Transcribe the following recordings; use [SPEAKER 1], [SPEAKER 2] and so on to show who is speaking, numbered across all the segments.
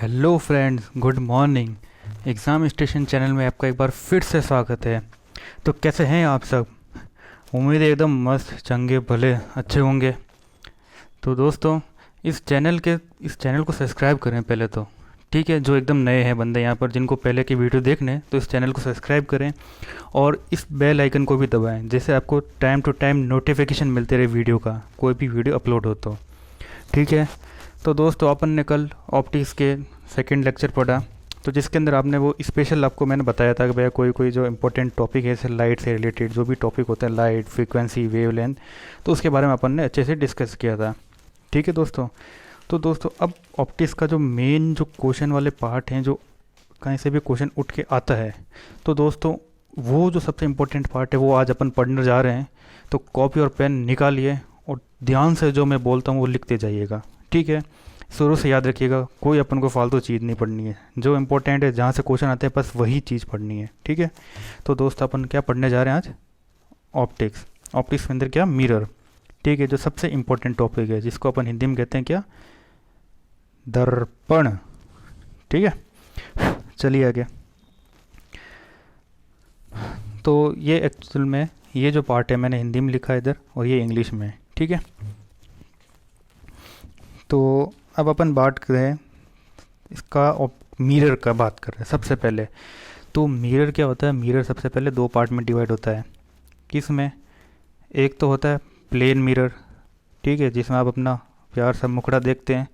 [SPEAKER 1] Hello friends, good morning. Exam station channel में आपका एक बार फिर से स्वागत है। तो कैसे हैं आप सब? उम्मीद है एकदम मस्त, चंगे भले अच्छे होंगे। तो दोस्तों, इस चैनल को सब्सक्राइब करें पहले तो। ठीक है, जो एकदम नए हैं बंदे यहाँ पर, जिनको पहले की वीडियो देखने हैं, तो इस चैनल को सब्सक्राइब करें और इस बेल आइकन को भी दबाएं, जिससे आपको टाइम टू टाइम नोटिफिकेशन मिलते रहे वीडियो का, कोई भी वीडियो अपलोड हो तो। ठीक है। तो दोस्तों, अपन ने कल ऑप्टिक्स के सेकंड लेक्चर पढ़ा, तो जिसके अंदर आपने वो स्पेशल आपको मैंने बताया था कि भैया कोई कोई जो इंपॉर्टेंट टॉपिक है, जैसे लाइट से रिलेटेड जो भी टॉपिक होते हैं, लाइट, फ्रीक्वेंसी, वेवलेंथ, तो उसके बारे में अपन ने अच्छे से डिस्कस किया था। ठीक है दोस्तों। तो दोस्तों, अब ऑप्टिक्स का जो मेन जो क्वेश्चन वाले पार्ट हैं, जो कहीं से भी क्वेश्चन उठ के आता है, तो दोस्तों वो जो सबसे इम्पोर्टेंट पार्ट है वो आज अपन पढ़ने जा रहे हैं। तो कॉपी और पेन निकालिए और ध्यान से जो मैं बोलता हूँ वो लिखते जाइएगा। ठीक है। शुरू से याद रखिएगा, कोई अपन को फालतू चीज़ नहीं पढ़नी है, जो इम्पोर्टेंट है जहाँ से क्वेश्चन आते हैं बस वही चीज़ पढ़नी है। ठीक है। तो दोस्त, अपन क्या पढ़ने जा रहे हैं आज? ऑप्टिक्स। ऑप्टिक्स के अंदर क्या? मिरर। ठीक है, जो सबसे इम्पोर्टेंट टॉपिक है, जिसको अपन हिंदी में कहते हैं क्या? दर्पण। ठीक है। चलिए आगे। तो ये एक्चुअल में ये जो पार्ट है मैंने हिंदी में लिखा है इधर, और ये इंग्लिश में है। ठीक है। तो अब अपन बात करें इसका, मिरर का बात कर रहे हैं सबसे पहले। तो मिरर क्या होता है? मिरर सबसे पहले दो पार्ट में डिवाइड होता है। किस में? एक तो होता है प्लेन मिरर, ठीक है, जिसमें आप अपना प्यार सा मुखड़ा देखते हैं।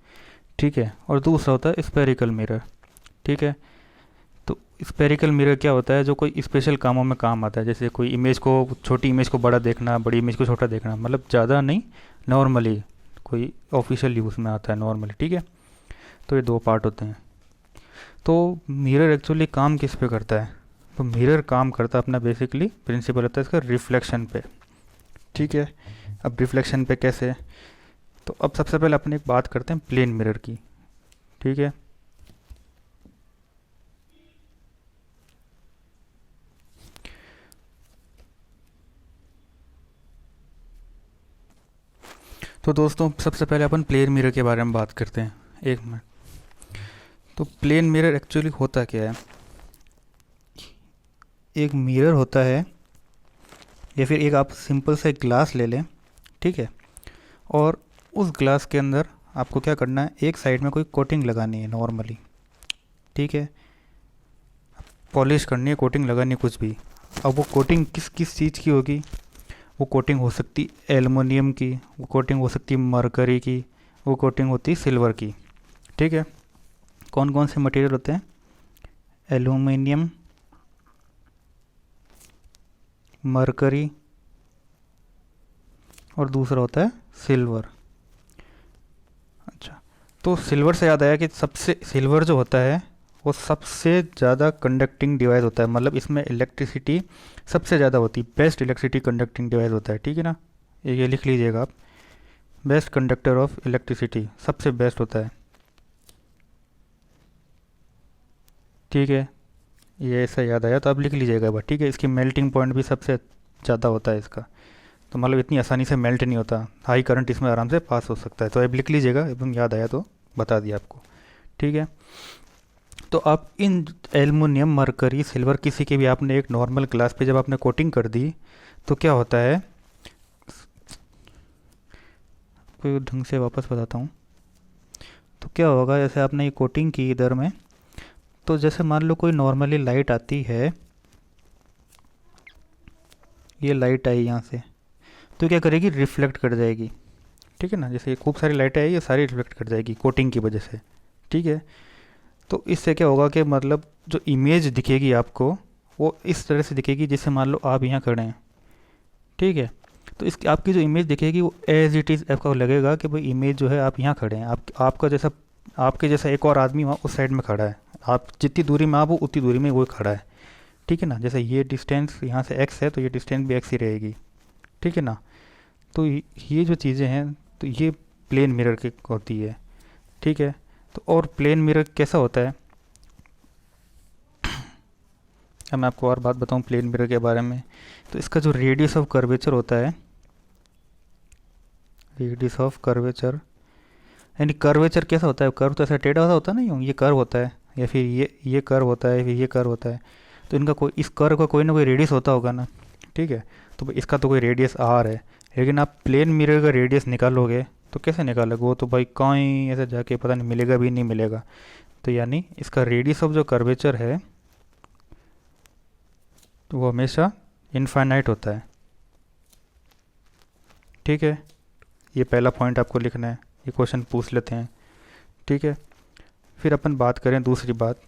[SPEAKER 1] ठीक है। और दूसरा होता है स्फेरिकल मिरर। ठीक है। तो स्फेरिकल मिरर क्या होता है? जो कोई स्पेशल कामों में काम आता है, जैसे कोई इमेज को, छोटी इमेज को बड़ा देखना, बड़ी इमेज को छोटा देखना, मतलब ज़्यादा नहीं, नॉर्मली कोई ऑफिशियल यूज़ में आता है नॉर्मली। ठीक है। तो ये दो पार्ट होते हैं। तो मिरर एक्चुअली काम किस पे करता है? तो मिरर काम करता है अपना, बेसिकली प्रिंसिपल होता है इसका रिफ्लेक्शन पे। ठीक है। अब रिफ्लेक्शन पे कैसे? तो अब सबसे पहले अपन एक बात करते हैं प्लेन मिरर की। ठीक है। तो दोस्तों, सबसे पहले अपन प्लेन मिरर के बारे में बात करते हैं। एक मिनट। तो प्लेन मिरर एक्चुअली होता क्या है? एक मिरर होता है, या फिर एक आप सिंपल सा एक ग्लास ले लें। ठीक है। और उस ग्लास के अंदर आपको क्या करना है? एक साइड में कोई कोटिंग लगानी है नॉर्मली। ठीक है। पॉलिश करनी है, कोटिंग लगानी है, कुछ भी। अब वो कोटिंग किस किस चीज़ की होगी? वो कोटिंग हो सकती एल्युमिनियम की, वो कोटिंग हो सकती मरकरी की, वो कोटिंग होती सिल्वर की। ठीक है। कौन कौन से मटेरियल होते हैं? एल्युमिनियम, मरकरी, और दूसरा होता है सिल्वर। अच्छा। तो सिल्वर से याद आया कि सबसे सिल्वर जो होता है वो सबसे ज़्यादा कंडक्टिंग डिवाइस होता है, मतलब इसमें इलेक्ट्रिसिटी सबसे ज़्यादा होती है, बेस्ट इलेक्ट्रिसिटी कंडक्टिंग डिवाइस होता है। ठीक है ना? ये लिख लीजिएगा आप, बेस्ट कंडक्टर ऑफ इलेक्ट्रिसिटी, सबसे बेस्ट होता है। ठीक है। ये ऐसा याद आया तो आप लिख लीजिएगा एक बार। ठीक है। इसकी मेल्टिंग पॉइंट भी सबसे ज़्यादा होता है इसका, तो मतलब इतनी आसानी से मेल्ट नहीं होता, हाई करंट इसमें आराम से पास हो सकता है। तो आप लिख लीजिएगा, एकदम याद आया तो बता दिया आपको। ठीक है। तो आप इन एल्युमिनियम, मरकरी, सिल्वर, किसी के भी आपने एक नॉर्मल ग्लास पे जब आपने कोटिंग कर दी, तो क्या होता है, कोई ढंग से वापस बताता हूँ। तो क्या होगा, जैसे आपने ये कोटिंग की इधर में, तो जैसे मान लो कोई नॉर्मली लाइट आती है, ये लाइट आई यहाँ से, तो क्या करेगी? रिफ्लेक्ट कर जाएगी। ठीक है ना? जैसे खूब सारी लाइटें आई, ये सारी रिफ्लेक्ट कर जाएगी कोटिंग की वजह से। ठीक है। तो इससे क्या होगा कि मतलब जो इमेज दिखेगी आपको, वो इस तरह से दिखेगी जैसे मान लो आप यहाँ खड़े हैं। ठीक है। तो इसकी आपकी जो इमेज दिखेगी वो एज इट इज़ आपको लगेगा कि भाई इमेज जो है आप यहाँ खड़े हैं, आपका जैसा, आपके जैसा एक और आदमी वहाँ उस साइड में खड़ा है, आप जितनी दूरी में आप हो उतनी दूरी में वो खड़ा है। ठीक है ना? जैसे ये डिस्टेंस यहाँ से एक्स है, तो ये डिस्टेंस भी एक्स ही रहेगी। ठीक है ना? तो ये जो चीज़ें हैं, तो ये प्लेन मिरर की होती है। ठीक है। तो और प्लेन मिरर कैसा होता है? अब मैं आपको और बात बताऊं प्लेन मिरर के बारे में। तो इसका जो रेडियस ऑफ कर्वेचर होता है, रेडियस ऑफ कर्वेचर यानी कर्वेचर कैसा होता है, कर्व तो ऐसा टेढ़ा होता नहीं हो, ये कर्व होता है या फिर ये कर्व होता है, फिर ये कर्व होता है। तो इनका कोई, इस कर्व का कोई ना कोई रेडियस होता होगा ना, ठीक है। तो भाई इसका तो कोई रेडियस आर है, लेकिन आप प्लेन मिरर का रेडियस निकालोगे तो कैसे निकालोगे, वो तो भाई कहीं ऐसे जाके पता नहीं मिलेगा भी नहीं मिलेगा। तो यानी इसका रेडियस ऑफ जो कर्वेचर है तो वो हमेशा इनफाइनाइट होता है, ठीक है। ये पहला पॉइंट आपको लिखना है, ये क्वेश्चन पूछ लेते हैं, ठीक है। फिर अपन बात करें दूसरी बात,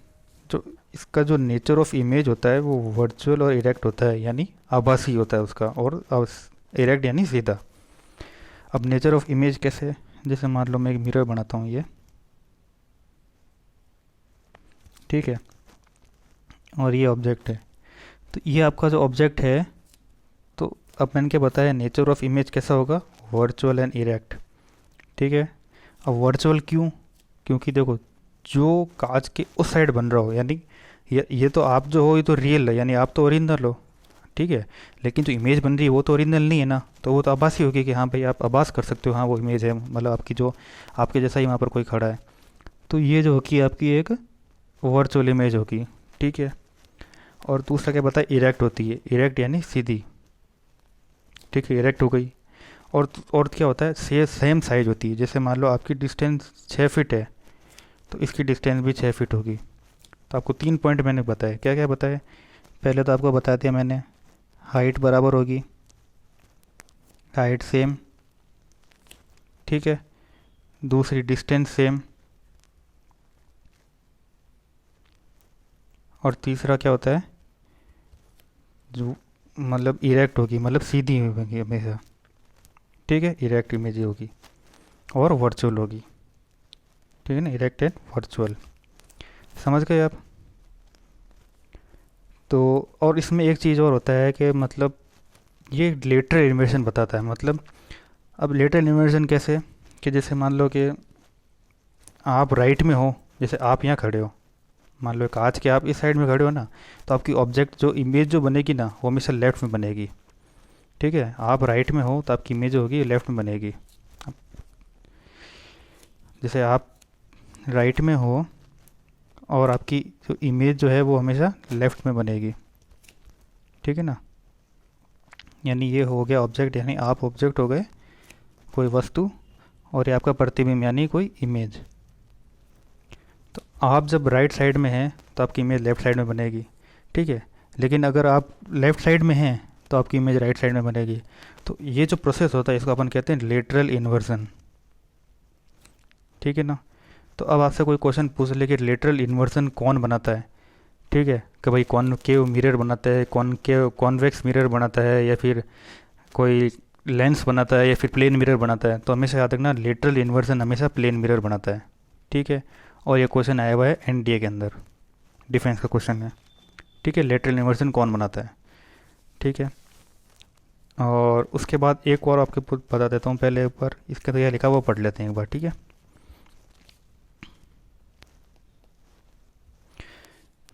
[SPEAKER 1] जो इसका जो नेचर ऑफ इमेज होता है वो वर्चुअल और इरेक्ट होता है, यानी आभासी होता है उसका, और इरेक्ट यानी सीधा। अब नेचर ऑफ इमेज कैसे, जैसे मान लो मैं एक मिरर बनाता हूँ ये, ठीक है, और ये ऑब्जेक्ट है। तो ये आपका जो ऑब्जेक्ट है, तो अब मैंने क्या बताया, नेचर ऑफ इमेज कैसा होगा, वर्चुअल एंड इरेक्ट, ठीक है। अब वर्चुअल क्यों, क्योंकि देखो जो कांच के उस साइड बन रहा हो, यानी ये तो आप जो हो ये तो रियल है, यानी आप तो ओरिजिनल हो, ठीक है। लेकिन जो इमेज बन रही है वो तो ओरिजिनल नहीं है ना, तो वो तो आभासी होगी कि हाँ भाई आप आभास कर सकते हो, हाँ वो इमेज है, मतलब आपकी जो आपके जैसा ही वहाँ पर कोई खड़ा है। तो ये जो होगी आपकी एक वर्चुअल इमेज होगी, ठीक है। और दूसरा क्या बताया, इरेक्ट होती है, इरेक्ट यानी सीधी, ठीक है, इरेक्ट हो गई। और क्या होता है, सेम साइज होती है, जैसे मान लो आपकी डिस्टेंस 6 फीट है तो इसकी डिस्टेंस भी 6 फीट होगी। तो आपको 3 पॉइंट मैंने बताए, क्या क्या बताए, पहले तो आपको बता दिया मैंने, हाइट बराबर होगी, हाइट सेम, ठीक है। दूसरी डिस्टेंस सेम, और तीसरा क्या होता है, जो मतलब इरेक्ट होगी, मतलब सीधी होगी हमेशा, ठीक है, इरेक्ट इमेज होगी, और वर्चुअल होगी, ठीक है ना, इरेक्ट एंड वर्चुअल, समझ गए आप। तो और इसमें एक चीज़ और होता है कि मतलब ये लेटरल इन्वर्जन बताता है, मतलब अब लेटरल इन्वर्जन कैसे, कि जैसे मान लो कि आप राइट में हो, जैसे आप यहाँ खड़े हो, मान लो कांच के आप इस साइड में खड़े हो ना, तो आपकी ऑब्जेक्ट जो इमेज जो बनेगी ना वो हमेशा लेफ्ट में बनेगी, ठीक है। आप राइट में हो तो आपकी इमेज होगी लेफ्ट में बनेगी। जैसे आप राइट में हो और आपकी जो इमेज जो है वो हमेशा लेफ्ट में बनेगी, ठीक है ना। यानी ये हो गया ऑब्जेक्ट, यानी आप ऑब्जेक्ट हो गए, कोई वस्तु, और ये आपका प्रतिबिंब यानी कोई इमेज। तो आप जब राइट साइड में हैं तो आपकी इमेज लेफ़्ट साइड में बनेगी, ठीक है। लेकिन अगर आप लेफ़्ट साइड में हैं तो आपकी इमेज राइट साइड में बनेगी। तो ये जो प्रोसेस होता है इसको अपन कहते हैं लेटरल इन्वर्जन, ठीक है ना। तो अब आपसे कोई क्वेश्चन पूछ ले कि लेटरल इन्वर्जन कौन बनाता है, ठीक है, कि भाई कौन के मिरर बनाता है, कौन के कॉन्वेक्स मिरर बनाता है, या फिर कोई लेंस बनाता है, या फिर प्लेन मिरर बनाता है, तो हमेशा याद रखना लेटरल इन्वर्जन हमेशा प्लेन मिरर बनाता है, ठीक है। और ये क्वेश्चन आया हुआ है एनडीए के अंदर, डिफेंस का क्वेश्चन है, ठीक है, लेटरल इन्वर्जन कौन बनाता है, ठीक है। और उसके बाद एक और आपके बता देता हूँ, पहले एक बार इसका तो यह लिखा हुआ पढ़ लेते हैं एक बार, ठीक है।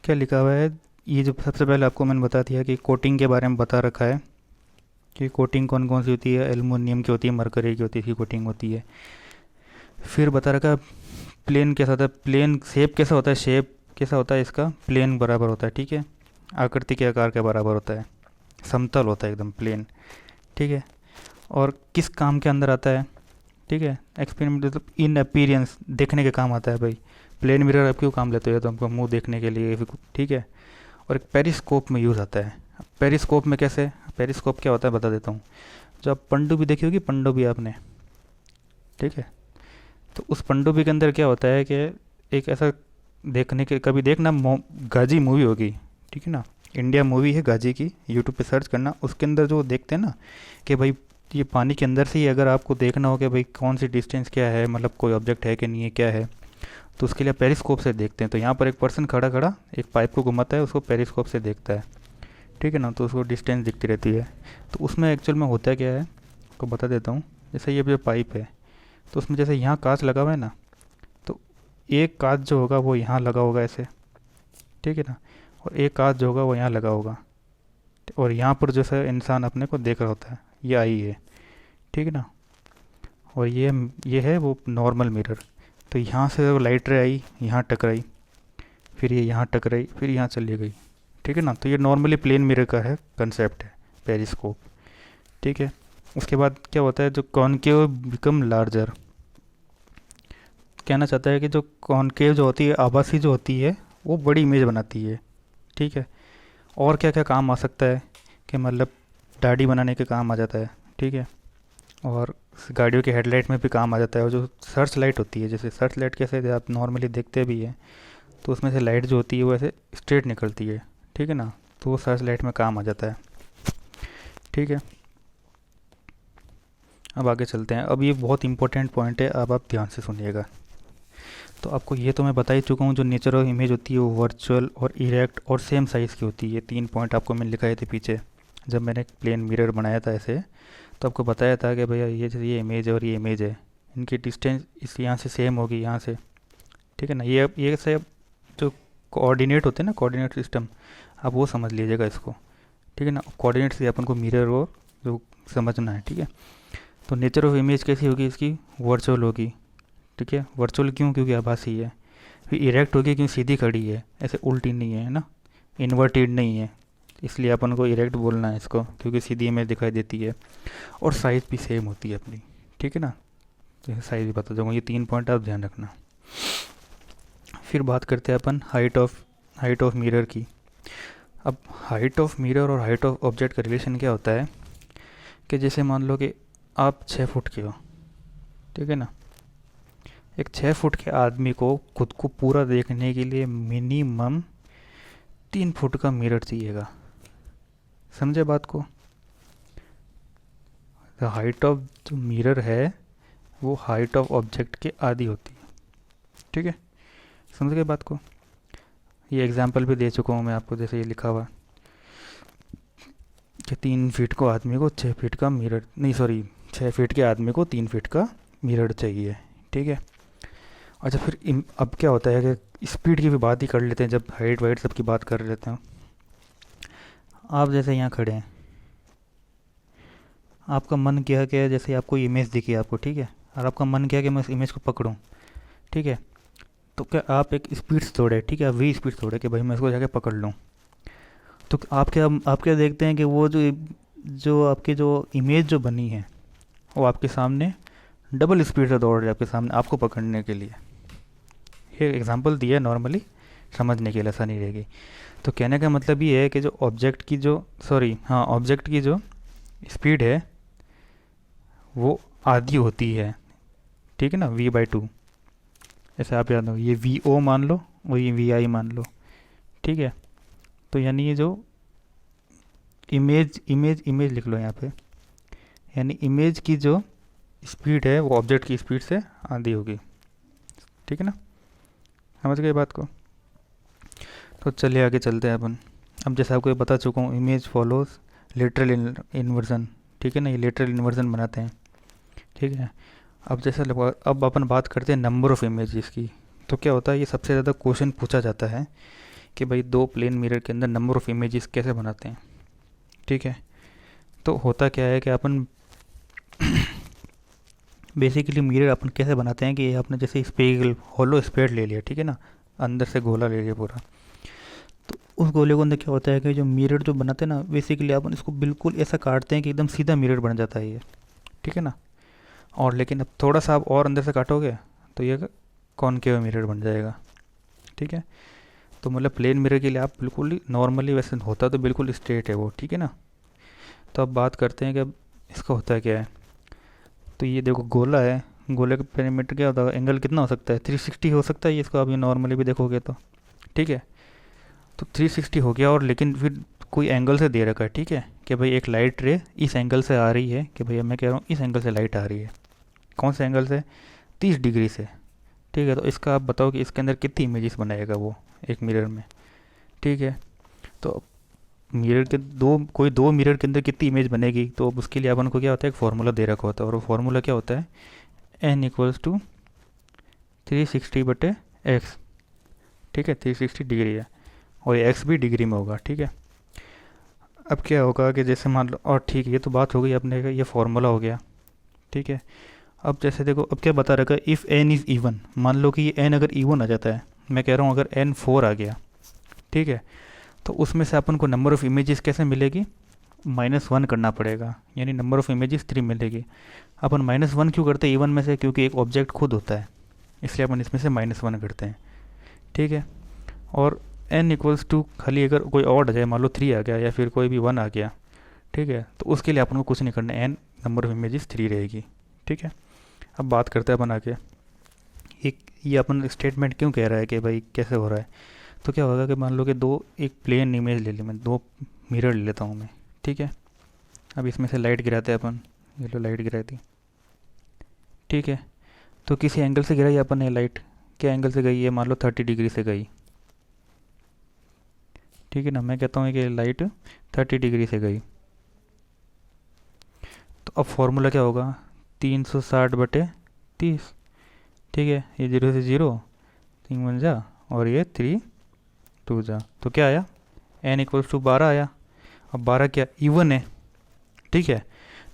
[SPEAKER 1] क्या लिखा हुआ है, ये जो सबसे पहले आपको मैंने बता दिया कि कोटिंग के बारे में बता रखा है कि कोटिंग कौन कौन सी होती है, एल्युमिनियम की होती है, मरकरी की होती है, इसकी कोटिंग होती है। फिर बता रखा है प्लेन कैसा होता है, प्लेन शेप कैसा होता है, शेप कैसा होता है इसका, प्लेन बराबर होता है, ठीक है, आकृति के आकार के बराबर होता है, समतल होता है एकदम प्लेन, ठीक है। और किस काम के अंदर आता है, ठीक है, एक्सपेरिमेंट मतलब इन अपीयरेंस देखने के काम आता है भाई। प्लेन मिरर आप क्यों काम लेते हो, तो हमको मुंह देखने के लिए, ठीक है। और एक पेरिस्कोप में यूज़ आता है। पेरिस्कोप में कैसे, पेरिस्कोप क्या होता है बता देता हूँ। जो आप पनडुब्बी देखी होगी, पनडुब्बी आपने, ठीक है, तो उस पनडुब्बी के अंदर क्या होता है कि एक ऐसा देखने के, कभी देखना गाजी मूवी होगी, ठीक है ना, इंडिया मूवी है गाजी की, यूट्यूब पे सर्च करना, उसके अंदर जो देखते हैं ना कि भाई ये पानी के अंदर से ही अगर आपको देखना हो कि भाई कौन सी डिस्टेंस क्या है, मतलब कोई ऑब्जेक्ट है कि नहीं है, क्या है, तो उसके लिए पेरिस्कोप से देखते हैं। तो यहाँ पर एक पर्सन खड़ा खड़ा एक पाइप को घुमाता है, उसको पेरिस्कोप से देखता है, ठीक है ना, तो उसको डिस्टेंस दिखती रहती है। तो उसमें एक्चुअल में होता क्या है आपको बता देता हूँ। जैसे ये जो पाइप है, तो उसमें जैसे यहाँ कांच लगा हुआ है ना, तो एक कांच जो होगा वो यहाँ लगा होगा ऐसे, ठीक है ना, और एक कांच जो होगा वो यहाँ लगा होगा, और यहाँ पर जैसे इंसान अपने को देख रहा होता है, ये आई है, ठीक है ना। और ये है वो नॉर्मल मिरर। तो यहाँ से वो लाइट रे आई, यहाँ टकराई, फिर ये यहाँ टकराई, फिर यहाँ चली गई, ठीक है ना। तो ये नॉर्मली प्लेन मिरर का है कंसेप्ट है, पेरिस्कोप, ठीक है। उसके बाद क्या होता है, जो कॉनकेव बिकम लार्जर, कहना चाहता है कि जो कॉनकेव जो होती है, आभासी जो होती है, वो बड़ी इमेज बनाती है, ठीक है। और क्या क्या काम आ सकता है कि मतलब दाढ़ी बनाने के काम आ जाता है, ठीक है। और गाड़ियों के हेडलाइट में भी काम आ जाता है। और जो सर्च लाइट होती है, जैसे सर्च लाइट कैसे आप नॉर्मली देखते भी हैं, तो उसमें से लाइट जो होती है वो ऐसे स्ट्रेट निकलती है, ठीक है ना। तो वो सर्च लाइट में काम आ जाता है, ठीक है। अब आगे चलते हैं। अब ये बहुत इंपॉर्टेंट पॉइंट है, अब आप ध्यान से सुनिएगा। तो आपको ये तो मैं बता ही चुका हूँ, जो नेचर ऑफ इमेज होती है वो वर्चुअल और इरेक्ट और सेम साइज़ की होती है। 3 पॉइंट आपको मैंने लिखाए थे पीछे, जब मैंने प्लेन मिरर बनाया था ऐसे, तो आपको बताया था कि भैया ये इमेज है और ये इमेज है, इनकी डिस्टेंस इस यहाँ से सेम होगी, यहाँ से, ठीक है ना। ये सब जो कोऑर्डिनेट होते हैं ना, कोऑर्डिनेट सिस्टम, आप वो समझ लीजिएगा इसको, ठीक है ना। कोऑर्डिनेट से अपन को मिरर और जो समझना है, ठीक है। तो नेचर ऑफ इमेज कैसी होगी इसकी, वर्चुअल होगी, ठीक है। वर्चुअल क्यों, क्योंकि आभासी है। फिर इरेक्ट होगी क्योंकि सीधी खड़ी है, ऐसे उल्टी नहीं है ना, इन्वर्टेड नहीं है, इसलिए अपन को इरेक्ट बोलना है इसको, क्योंकि सीधी इमेज दिखाई देती है। और साइज़ भी सेम होती है अपनी, ठीक है ना। तो साइज़ भी बता दूँगा, ये 3 पॉइंट आप ध्यान रखना। फिर बात करते हैं अपन हाइट ऑफ मिरर की। अब हाइट ऑफ मिरर और हाइट ऑफ ऑब्जेक्ट का रिलेशन क्या होता है कि जैसे मान लो कि आप 6 फुट के हो, ठीक है ना। एक 6 फुट के आदमी को खुद को पूरा देखने के लिए मिनिमम 3 फुट का मिरर चाहिएगा, समझे बात को। द हाइट ऑफ जो मिरर है वो हाइट ऑफ ऑब्जेक्ट के आधी होती है, ठीक है, समझ गए बात को। ये एग्जांपल भी दे चुका हूँ मैं आपको, जैसे ये लिखा हुआ कि 3 फीट को आदमी को 6 फीट का मिरर, नहीं सॉरी, 6 फीट के आदमी को 3 फीट का मिरर चाहिए, ठीक है। अच्छा फिर अब क्या होता है कि स्पीड की भी बात ही कर लेते हैं, जब हाइट वाइट सबकी बात कर लेते हैं। आप जैसे यहाँ खड़े हैं, आपका मन क्या है, जैसे आपको इमेज दिखी आपको, ठीक है, और आपका मन क्या है कि मैं इस इमेज को पकड़ूं, ठीक है। तो क्या आप एक स्पीड से दौड़े, ठीक है, वी स्पीड दौड़े कि भाई मैं इसको जाके पकड़ लूँ। तो आप क्या देखते हैं कि वो जो आपकी जो इमेज जो बनी है वो आपके सामने डबल स्पीड से दौड़ रही है आपके सामने, आपको पकड़ने के लिए। ये एग्जांपल दिया है नॉर्मली, समझने के लिए आसानी रहेगी। तो कहने का मतलब ये है कि जो ऑब्जेक्ट की जो ऑब्जेक्ट की जो स्पीड है वो आधी होती है, ठीक है ना, v/2। ऐसे आप याद हो, ये vo मान लो और ये vi मान लो, ठीक है। तो यानी ये जो इमेज लिख लो यहाँ पे, यानी इमेज की जो स्पीड है वो ऑब्जेक्ट की स्पीड से आधी होगी, ठीक है ना, समझ गए बात को। तो चलिए आगे चलते हैं अपन। अब जैसे आपको ये बता चुका हूँ, इमेज फॉलोज लिटरल इन्वर्जन, ठीक है ना, ये लिटरल इन्वर्जन बनाते हैं, ठीक है। अब जैसे अब अपन बात करते हैं नंबर ऑफ़ इमेजेस की। तो क्या होता है, ये सबसे ज़्यादा क्वेश्चन पूछा जाता है कि भाई 2 प्लेन मिरर के अंदर नंबर ऑफ़ इमेजेस कैसे बनाते हैं, ठीक है। तो होता क्या है कि अपन बेसिकली मिरर अपन कैसे बनाते हैं कि आपने जैसे स्पेगल होलो स्पेड ले लिया, ठीक है ना, अंदर से गोला ले लिया पूरा। तो उस गोले के अंदर क्या होता है कि जो मिरर जो बनाते हैं ना, बेसिकली अपन इसको बिल्कुल ऐसा काटते हैं कि एकदम सीधा मिरर बन जाता है ये, ठीक है ना। और लेकिन अब थोड़ा सा आप और अंदर से काटोगे तो ये कॉनकेव मिरर बन जाएगा, ठीक है। तो मतलब प्लेन मिरर के लिए आप बिल्कुल ही नॉर्मली, वैसे होता तो बिल्कुल स्ट्रेट है वो, ठीक है ना। तो अब बात करते हैं कि अब इसका होता क्या है। तो ये देखो गोला है, गोले का पेरीमीटर क्या होता है, एंगल कितना हो सकता है, 360 हो सकता है ये, इसको आप ये नॉर्मली भी देखोगे तो, ठीक है। तो 360 हो गया, और लेकिन फिर कोई एंगल से दे रखा है, ठीक है, कि भाई एक लाइट रे इस एंगल से आ रही है, कि भैया मैं कह रहा हूँ इस एंगल से लाइट आ रही है, कौन से एंगल से, 30 डिग्री से, ठीक है। तो इसका आप बताओ कि इसके अंदर कितनी इमेजेस बनाएगा वो एक मिरर में, ठीक है। तो मिरर के कोई दो मिरर के अंदर कितनी इमेज बनेगी, तो अब उसके लिए अपन को क्या होता है, एक फार्मूला दे रखा होता है, और वो फार्मूला क्या होता है, n = 360/x, ठीक है, 360 डिग्री है, और ये x भी डिग्री में होगा, ठीक है। अब क्या होगा कि जैसे मान लो, और ठीक है, ये तो बात हो गई अपने का, ये फार्मूला हो गया, ठीक है। अब जैसे देखो, अब क्या बता रखा है, इफ़ एन इज़ इवन, मान लो कि ये एन अगर इवन आ जाता है, मैं कह रहा हूँ अगर एन 4 आ गया, ठीक है, तो उसमें से अपन को नंबर ऑफ़ इमेजेस कैसे मिलेगी, -1 करना पड़ेगा, यानी नंबर ऑफ़ इमेजेस 3 मिलेगी। अपन -1 क्यों करते हैं इवन में से, क्योंकि एक ऑब्जेक्ट खुद होता है, इसलिए अपन इसमें से -1 करते हैं, ठीक है। और n इक्वल्स टू, खाली अगर कोई और आ जाए, मान लो 3 आ गया या फिर कोई भी 1 आ गया, ठीक है, तो उसके लिए अपन को कुछ नहीं करना, n नंबर ऑफ इमेजेस 3 रहेगी, ठीक है। अब बात करते हैं अपन आगे, एक ये अपन स्टेटमेंट क्यों कह रहा है कि भाई कैसे हो रहा है। तो क्या होगा कि मान लो कि एक प्लेन इमेज ले ली, मैं 2 मिरर ले लेता हूँ मैं, ठीक है। अब इसमें से लाइट गिराते हैं अपन, ये लो लाइट गिराई थी, ठीक है। तो किसी एंगल से गिराई अपन ने लाइट, क्या एंगल से गई है, मान लो 30 डिग्री से गई, ठीक है ना। मैं कहता हूँ कि लाइट 30 डिग्री से गई, तो अब फॉर्मूला क्या होगा, 360/30, ठीक है। ये 0 से 0, 3 बन जा, और ये 3 2 जा, तो क्या आया, n इक्वल्स टू 12 आया। अब 12 क्या इवन है, ठीक है।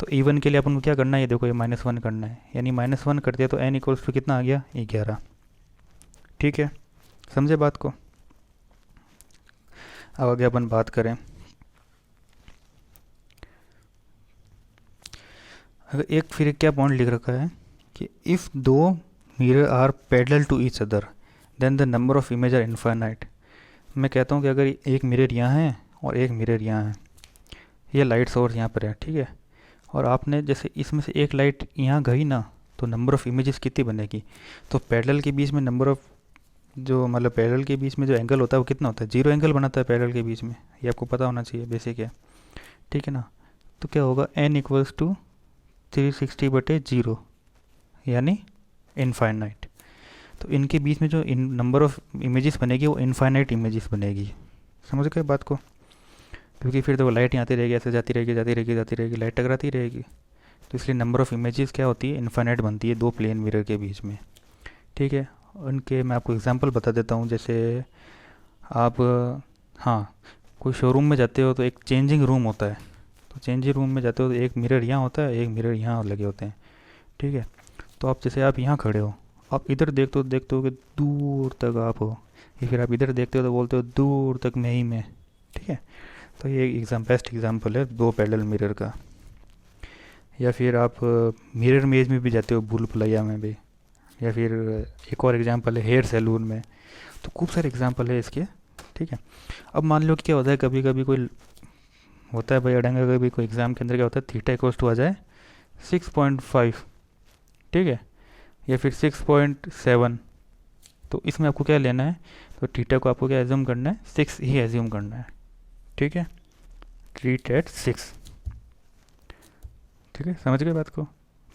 [SPEAKER 1] तो इवन के लिए अपन को क्या करना है, ये देखो ये -1 करना है, यानी -1 कर दिया तो n इक्वल्स टू कितना आ गया, 11, ठीक है। समझे बात को। अब आगे अपन बात करें, अगर एक फिर क्या पॉइंट लिख रखा है कि इफ़ दो mirror are parallel to each other then the number of image are infinite. मैं कहता हूँ कि अगर एक मिरर यहाँ है और एक मिरर यहाँ है, ये लाइट सोर्स यहाँ पर है, ठीक है, और आपने जैसे इसमें से एक लाइट यहाँ गई ना, तो नंबर ऑफ़ इमेजेस कितनी बनेगी, तो पैरेलल के बीच में नंबर ऑफ़, जो मतलब पैरेलल के बीच में जो एंगल होता है वो कितना होता है, 0 एंगल बनाता है पैरेलल के बीच में, ये आपको पता होना चाहिए, बेसिक है, ठीक है ना। तो क्या होगा, n इक्वल्स टू 360/0, यानी इनफाइनाइट। तो इनके बीच में जो नंबर ऑफ इमेजेस बनेगी वो इनफाइनाइट इमेजेस बनेगी। समझ गए बात को, क्योंकि फिर तो लाइट आती रहेगी, ऐसे जाती रहेगी जाती रहेगी जाती रहेगी, लाइट टकराती रहेगी, तो इसलिए नंबर ऑफ़ इमेजेस क्या होती है, इनफाइनाइट बनती है 2 प्लेन मिरर के बीच में, ठीक है। उनके मैं आपको एग्जांपल बता देता हूँ, जैसे आप, हाँ, कोई शोरूम में जाते हो तो एक चेंजिंग रूम होता है, तो चेंजिंग रूम में जाते हो तो एक मिरर यहाँ होता है, एक मिरर यहाँ लगे होते हैं, ठीक है। तो आप जैसे आप यहाँ खड़े हो, आप इधर देखते हो कि दूर तक आप हो, या फिर आप इधर देखते हो तो बोलते हो दूर तक मैं ही मैं, ठीक है। तो ये बेस्ट एग्जांपल है 2 पैरेलल मिरर का। या फिर आप मिरर मेज में भी जाते हो, भूल भुलैया में भी, या फिर एक और एग्जांपल है हेयर सैलून में, तो खूब सारे एग्जांपल है इसके, ठीक है। अब मान लो कि क्या होता है, कभी कभी कोई होता है भाई अड़ंगा, कभी कोई एग्ज़ाम के अंदर क्या होता है, थीटा इक्वल्स टू आ जाए 6.5, ठीक है, या फिर 6.7, तो इसमें आपको क्या लेना है, तो थीटा को आपको क्या एज्यूम करना है, 6 ही एज्यूम करना है, ठीक है, ट्रीट एट 6, ठीक है। समझ गए बात को।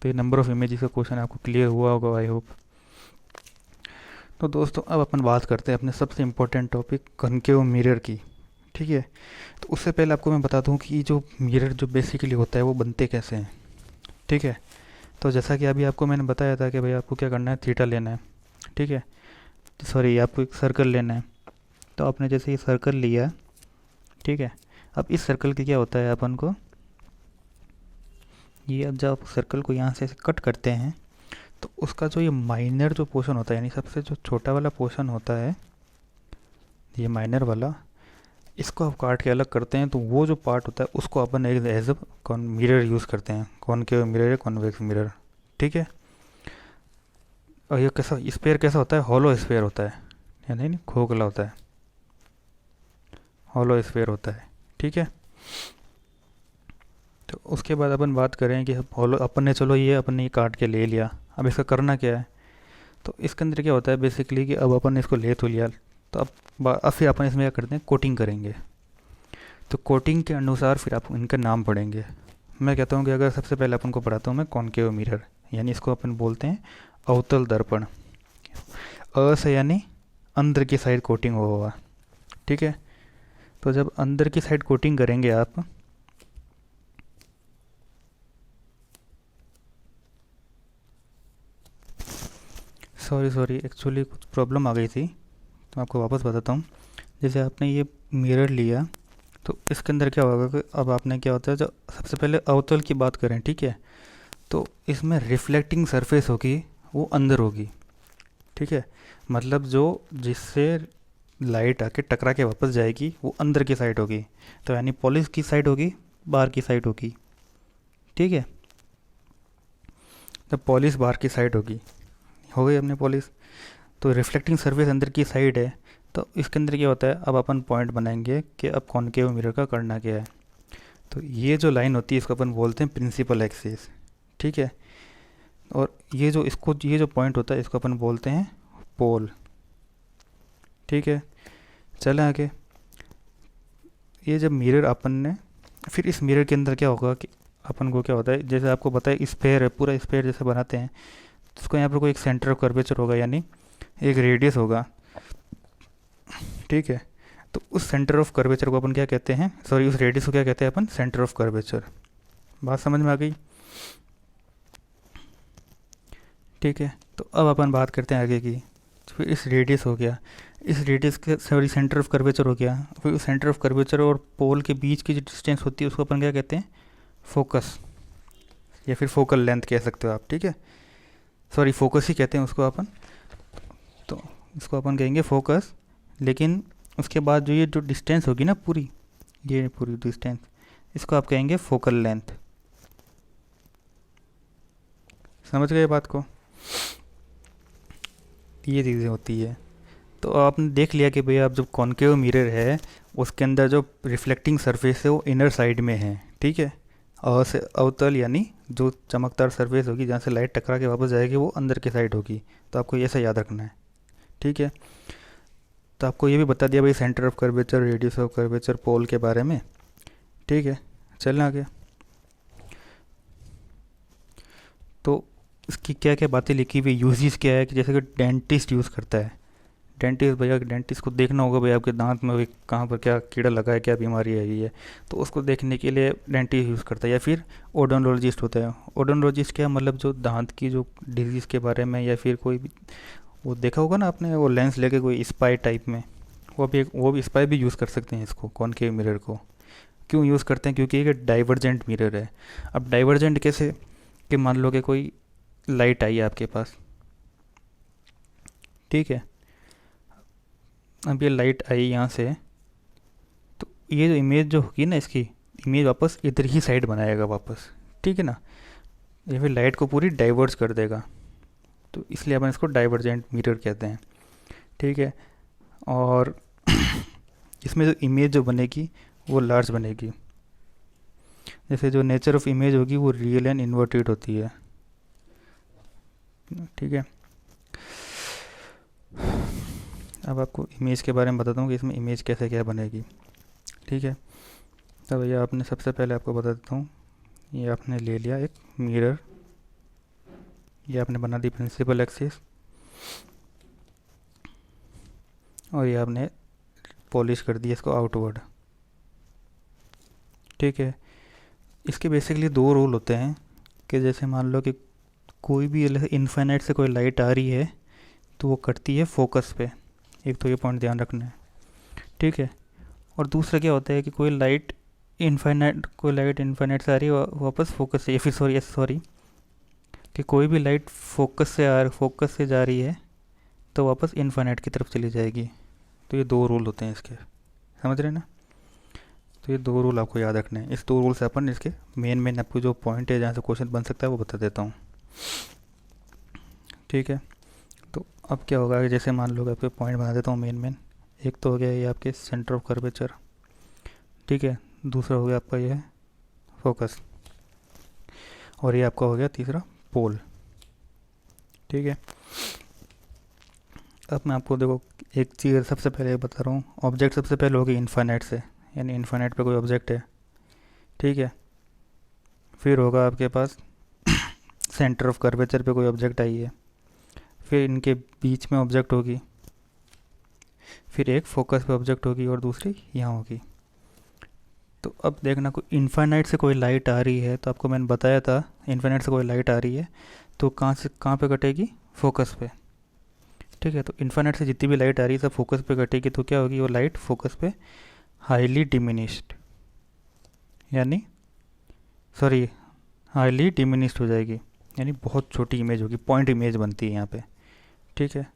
[SPEAKER 1] तो ये नंबर ऑफ़ इमेजेस का क्वेश्चन आपको क्लियर हुआ होगा, आई होप। तो दोस्तों अब अपन बात करते हैं अपने सबसे इम्पोर्टेंट टॉपिक कॉनकेव मिरर की, ठीक है। तो उससे पहले आपको मैं बता दूं कि ये जो मिरर जो बेसिकली होता है वो बनते कैसे हैं, ठीक है। तो जैसा कि अभी आपको मैंने बताया था कि भाई आपको क्या करना है, थीटा लेना है, ठीक है, सॉरी आपको एक सर्कल लेना है। तो आपने जैसे ये सर्कल लिया, ठीक है, अब इस सर्कल की क्या होता है अपन को, ये अब जब सर्कल को यहाँ से कट करते हैं तो उसका जो ये माइनर जो पोर्शन होता है, यानी सबसे जो छोटा वाला पोर्शन होता है, ये माइनर वाला, इसको आप काट के अलग करते हैं, तो वो जो पार्ट होता है उसको अपन एज अ मिरर यूज़ करते हैं, कॉनकेव मिरर या कॉन्वेक्स मिरर, ठीक है। और ये कैसा स्फीयर कैसा होता है, हॉलो स्फीयर होता है, यानी नहीं खोखला होता है, हॉलो स्फीयर होता है, ठीक है। तो उसके बाद अपन बात करें कि हॉलो, अपन ने चलो ये अपन ने ये काट के ले लिया, अब इसका करना क्या है। तो इसके अंदर क्या होता है बेसिकली कि अब अपन ने इसको ले तो लिया, तो अब फिर अपन इसमें क्या करते हैं, कोटिंग करेंगे। तो कोटिंग के अनुसार फिर आप इनका नाम पढ़ेंगे। मैं कहता हूँ कि अगर सबसे पहले अपन को पढ़ाता हूँ मैं कॉनकेव मिरर, यानी इसको अपन बोलते हैं अवतल दर्पण। से यानी अंदर की साइड कोटिंग होगा, ठीक है। तो जब अंदर की साइड कोटिंग करेंगे आप, सॉरी एक्चुअली कुछ प्रॉब्लम आ गई थी, तो आपको वापस बताता हूँ। जैसे आपने ये मिरर लिया, तो इसके अंदर क्या होगा कि अब आपने क्या होता है, जब सबसे पहले अवतल की बात करें, ठीक है, तो इसमें रिफ्लेक्टिंग सरफेस होगी वो अंदर होगी, ठीक है। मतलब जो जिससे लाइट आके टकरा के वापस जाएगी वो अंदर की साइड होगी, तो यानी पॉलिश की साइड होगी, बाहर की साइड होगी, ठीक है। तो पॉलिश बाहर की साइड होगी, हो गई अपने पॉलिश। तो रिफ्लेक्टिंग सरफेस अंदर की साइड है, तो इसके अंदर क्या होता है, अब अपन पॉइंट बनाएंगे कि अब कॉनकेव मिरर का करना क्या है। तो ये जो लाइन होती है इसको अपन बोलते हैं प्रिंसिपल एक्सिस, ठीक है। और ये जो इसको ये जो पॉइंट होता है इसको अपन बोलते हैं पोल, ठीक है। चलें आगे। ये जब मिरर अपन ने, फिर इस मिरर के अंदर क्या होगा कि अपन को क्या होता है, जैसे आपको पता है स्फेयर है, पूरा स्फेयर जैसे बनाते हैं, तो उसको यहाँ पर कोई एक सेंटर ऑफ कर्वेचर होगा, यानी एक रेडियस होगा, ठीक है। तो उस सेंटर ऑफ कर्वेचर को अपन क्या कहते हैं, सॉरी उस रेडियस को क्या कहते हैं अपन, सेंटर ऑफ कर्वेचर। बात समझ में आ गई, ठीक है। तो अब अपन बात करते हैं आगे की। फिर इस रेडियस हो गया, इस रेडियस के सॉरी सेंटर ऑफ कर्वेचर हो गया, फिर उस सेंटर ऑफ कर्वेचर और पोल के बीच की जो डिस्टेंस होती है उसको अपन क्या कहते हैं, फोकस, या फिर फोकल लेंथ कह सकते हो आप, ठीक है। सॉरी फोकस ही कहते हैं उसको अपन, तो इसको अपन कहेंगे फोकस। लेकिन उसके बाद जो ये जो डिस्टेंस होगी ना पूरी, ये पूरी डिस्टेंस, इसको आप कहेंगे फोकल लेंथ। समझ गए बात को, ये चीज़ें होती है। तो आपने देख लिया कि भैया आप जब कॉनकेव मिरर है उसके अंदर जो रिफ्लेक्टिंग सरफेस है वो इनर साइड में है, ठीक है। और से अवतल यानी जो चमकदार सरफेस होगी जहाँ से लाइट टकरा के वापस जाएगी वो अंदर की साइड होगी। तो आपको ये ऐसा याद रखना है, ठीक है। तो आपको ये भी बता दिया भाई centre of curvature, radius of curvature, pole के बारे में, ठीक है। चलना आगे। तो इसकी क्या क्या बातें लिखी हुई, यूजेस क्या है, कि जैसे कि डेंटिस्ट यूज़ करता है। डेंटिस्ट भैया, डेंटिस्ट को देखना होगा भाई आपके दांत में कहाँ पर क्या कीड़ा लगा है, क्या बीमारी आई है, तो उसको देखने के लिए डेंटिस्ट यूज़ करता है। या फिर ओडोनोलॉजिस्ट होता है। ओडोनोलॉजिस्ट क्या मतलब जो दांत की जो डिजीज़ के बारे में, या फिर कोई भी, वो देखा होगा ना आपने, वो लेंस लेके कोई स्पाई टाइप में, वो भी स्पाई भी यूज़ कर सकते हैं इसको, कॉनकेव मिरर को। क्यों यूज़ करते हैं, क्योंकि ये डाइवर्जेंट मिरर है। अब डाइवर्जेंट कैसे, कि मान लो कि कोई लाइट आई है आपके पास, ठीक है। अब ये लाइट आई यहाँ से, तो ये जो इमेज जो होगी ना, इसकी इमेज वापस इधर ही साइड बनाएगा वापस, ठीक है ना। ये फिर लाइट को पूरी डाइवर्ज कर देगा, तो इसलिए अपन इसको डाइवर्जेंट मिरर कहते हैं, ठीक है। और इसमें जो इमेज जो बनेगी वो लार्ज बनेगी। जैसे जो नेचर ऑफ इमेज होगी वो रियल एंड इन्वर्टेड होती है, ठीक है। अब आपको इमेज के बारे में बताता हूँ कि इसमें इमेज कैसे क्या बनेगी, ठीक है। तो भैया आपने सबसे पहले आपको बता देता हूँ, ये आपने ले लिया एक मिरर, ये आपने बना दी प्रिंसिपल एक्सिस, और ये आपने पॉलिश कर दिया इसको आउटवर्ड, ठीक है। इसके बेसिकली दो रूल होते हैं, कि जैसे मान लो कि कोई भी इन्फाइनाइट से कोई लाइट आ रही है तो वो करती है फोकस पे, एक तो ये पॉइंट ध्यान रखना है, ठीक है। और दूसरा क्या होता है कि कोई लाइट इन्फाइनाइट से आ रही है वापस फोकस से, या फिर सॉरी कि कोई भी लाइट फोकस से जा रही है तो वापस इन्फाइनाइट की तरफ चली जाएगी। तो ये दो रूल होते हैं इसके, समझ रहे हैं ना। तो ये दो रूल आपको याद रखने हैं। इस दो रूल से अपन इसके मेन आपको जो पॉइंट है जहाँ से क्वेश्चन बन सकता है वो बता देता हूँ, ठीक है। तो अब क्या होगा कि जैसे मान लो कि आपके पॉइंट बना देता हूँ मेन। एक तो हो गया ये आपके सेंटर ऑफ कर्वेचर, ठीक है। दूसरा हो गया आपका ये है फोकस, और ये आपका हो गया तीसरा पोल, ठीक है। अब मैं आपको देखो एक चीज़ सबसे पहले बता रहा हूँ, ऑब्जेक्ट सबसे पहले होगी इन्फाइनाइट से, यानी इन्फाइनाइट पे कोई ऑब्जेक्ट है, ठीक है। फिर होगा आपके पास सेंटर ऑफ कर्वेचर पे कोई ऑब्जेक्ट आई है, फिर इनके बीच में ऑब्जेक्ट होगी, फिर एक फोकस पे ऑब्जेक्ट होगी और दूसरी यहाँ होगी। तो अब देखना, कोई इन्फाइनाइट से कोई लाइट आ रही है, तो आपको मैंने बताया था इन्फाइनाइट से कोई लाइट आ रही है तो कहाँ पे कटेगी, फोकस पे, ठीक है। तो इन्फाइनाइट से जितनी भी लाइट आ रही है सब फोकस पे कटेगी, तो क्या होगी वो लाइट फोकस पे हाईली डिमिनिश्ड, यानी सॉरी हाईली डिमिनिस्ड हो जाएगी, यानी बहुत छोटी इमेज होगी, पॉइंट इमेज बनती है यहाँ पे। ठीक है,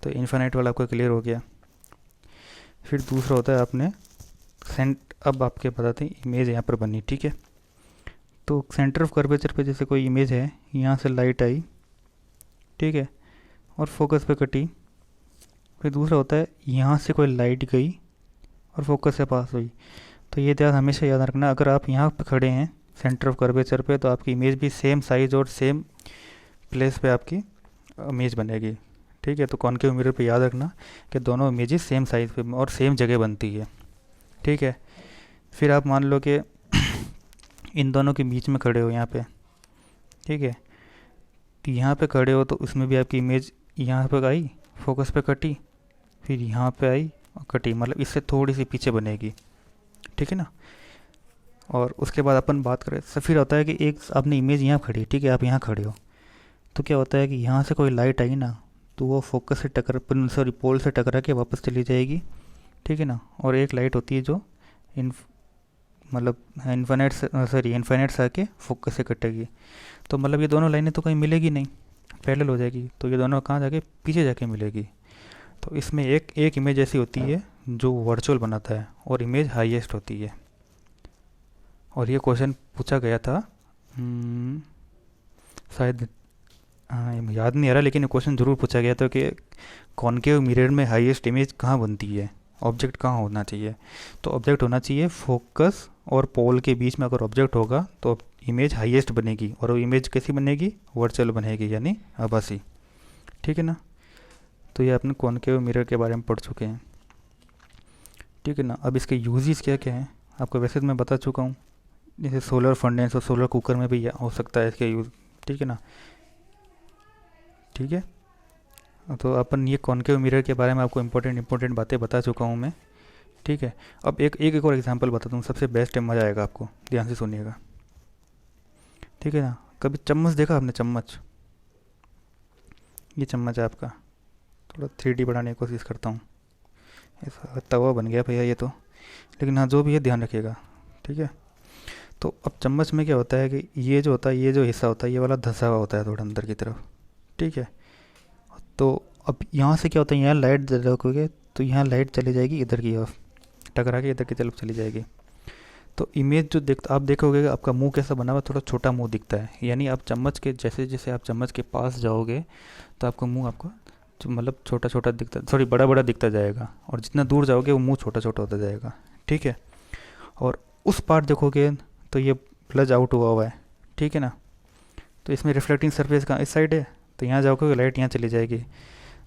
[SPEAKER 1] तो इन्फिनाइट वाला आपका क्लियर हो गया। फिर दूसरा होता है आपने अब आपके बताते हैं इमेज यहाँ पर बनी। ठीक है, तो सेंटर ऑफ कर्वेचर पे जैसे कोई इमेज है, यहाँ से लाइट आई, ठीक है, और फोकस पे कटी। फिर दूसरा होता है यहाँ से कोई लाइट गई और फोकस से पास हुई। तो ये ध्यान हमेशा याद रखना, अगर आप यहाँ पे खड़े हैं सेंटर ऑफ कर्वेचर पे, तो आपकी इमेज भी सेम साइज और सेम प्लेस पे आपकी इमेज बनेगी। ठीक है, तो कॉनकेव मिरर पे याद रखना कि दोनों इमेजेस सेम साइज पे और सेम जगह बनती है। ठीक है, फिर आप मान लो कि इन दोनों के बीच में खड़े हो यहाँ पे। ठीक है, तो यहाँ पे खड़े हो तो उसमें भी आपकी इमेज यहाँ पे आई, फोकस पे कटी, फिर यहाँ पे आई और कटी, मतलब इससे थोड़ी सी पीछे बनेगी। ठीक है ना। और उसके बाद अपन बात करें, फिर होता है कि एक आपने इमेज यहाँ खड़ी, ठीक है, आप यहाँ खड़े हो, तो क्या होता है कि यहाँ से कोई लाइट आई ना, तो वो फोकस से टकरा, सॉरी पोल से टकरा के वापस चली जाएगी। ठीक है ना। और एक लाइट होती है जो इन मतलब इन्फाइनाइट से आके फोकस से कटेगी। तो मतलब ये दोनों लाइनें तो कहीं मिलेगी नहीं, पैरेलल हो जाएगी, तो ये दोनों कहाँ जाके पीछे जाके मिलेगी। तो इसमें एक एक इमेज ऐसी होती है जो वर्चुअल बनाता है और इमेज हाईएस्ट होती है। और ये क्वेश्चन पूछा गया था शायद, याद नहीं आ रहा, लेकिन क्वेश्चन ज़रूर पूछा गया था कि कॉनकेव मिरर में हाईएस्ट इमेज कहाँ बनती है, ऑब्जेक्ट कहाँ होना चाहिए। तो ऑब्जेक्ट होना चाहिए फोकस और पोल के बीच में। अगर ऑब्जेक्ट होगा तो इमेज हाईएस्ट बनेगी, और वो इमेज कैसी बनेगी, वर्चुअल बनेगी, यानी आभासी। ठीक है ना। तो ये अपने कॉनकेव मिरर के बारे में पढ़ चुके हैं। ठीक है ना। अब इसके यूजेस क्या क्या हैं आपको वैसे तो मैं बता चुका हूँ, जैसे सोलर फंडेंस और सोलर कुकर में भी हो सकता है इसके यूज़। ठीक है ना। ठीक है, तो अपन ये कॉनकेव मिरर के बारे में आपको इंपॉर्टेंट बातें बता चुका हूँ मैं। ठीक है, अब एक और एग्जांपल बताता हूँ, सबसे बेस्ट है, मज़ा आएगा आपको, ध्यान से सुनिएगा। ठीक है ना। कभी चम्मच देखा आपने, चम्मच, ये चम्मच है आपका, थोड़ा 3D बनाने की कोशिश करता हूँ, ऐसा तवा बन गया भैया ये तो, लेकिन हाँ जो भी है ध्यान रखिएगा। ठीक है, तो अब चम्मच में क्या होता है कि ये जो होता है, ये जो हिस्सा होता है, ये वाला धंसा हुआ होता है थोड़ा अंदर की तरफ। ठीक है, तो अब यहाँ से क्या होता है, यहाँ लाइट रखोगे तो यहाँ लाइट चली जाएगी इधर की ओर, टकरा के इधर की तरफ चली जाएगी। तो इमेज जो आप देखोगे आपका मुंह कैसा बना हुआ, थोड़ा छोटा मुंह दिखता है, यानी आप चम्मच के जैसे जैसे आप चम्मच के पास जाओगे तो आपका मुंह आपका मतलब छोटा छोटा दिखता, सॉरी बड़ा बड़ा दिखता जाएगा, और जितना दूर जाओगे वो मुंह छोटा छोटा होता जाएगा। ठीक है, और उस पार्ट देखोगे तो ये प्लज आउट हुआ है। ठीक है ना। तो इसमें रिफ्लेक्टिंग सरफेस कहाँ, इस साइड है, तो यहाँ जाओगे लाइट यहाँ चली जाएगी।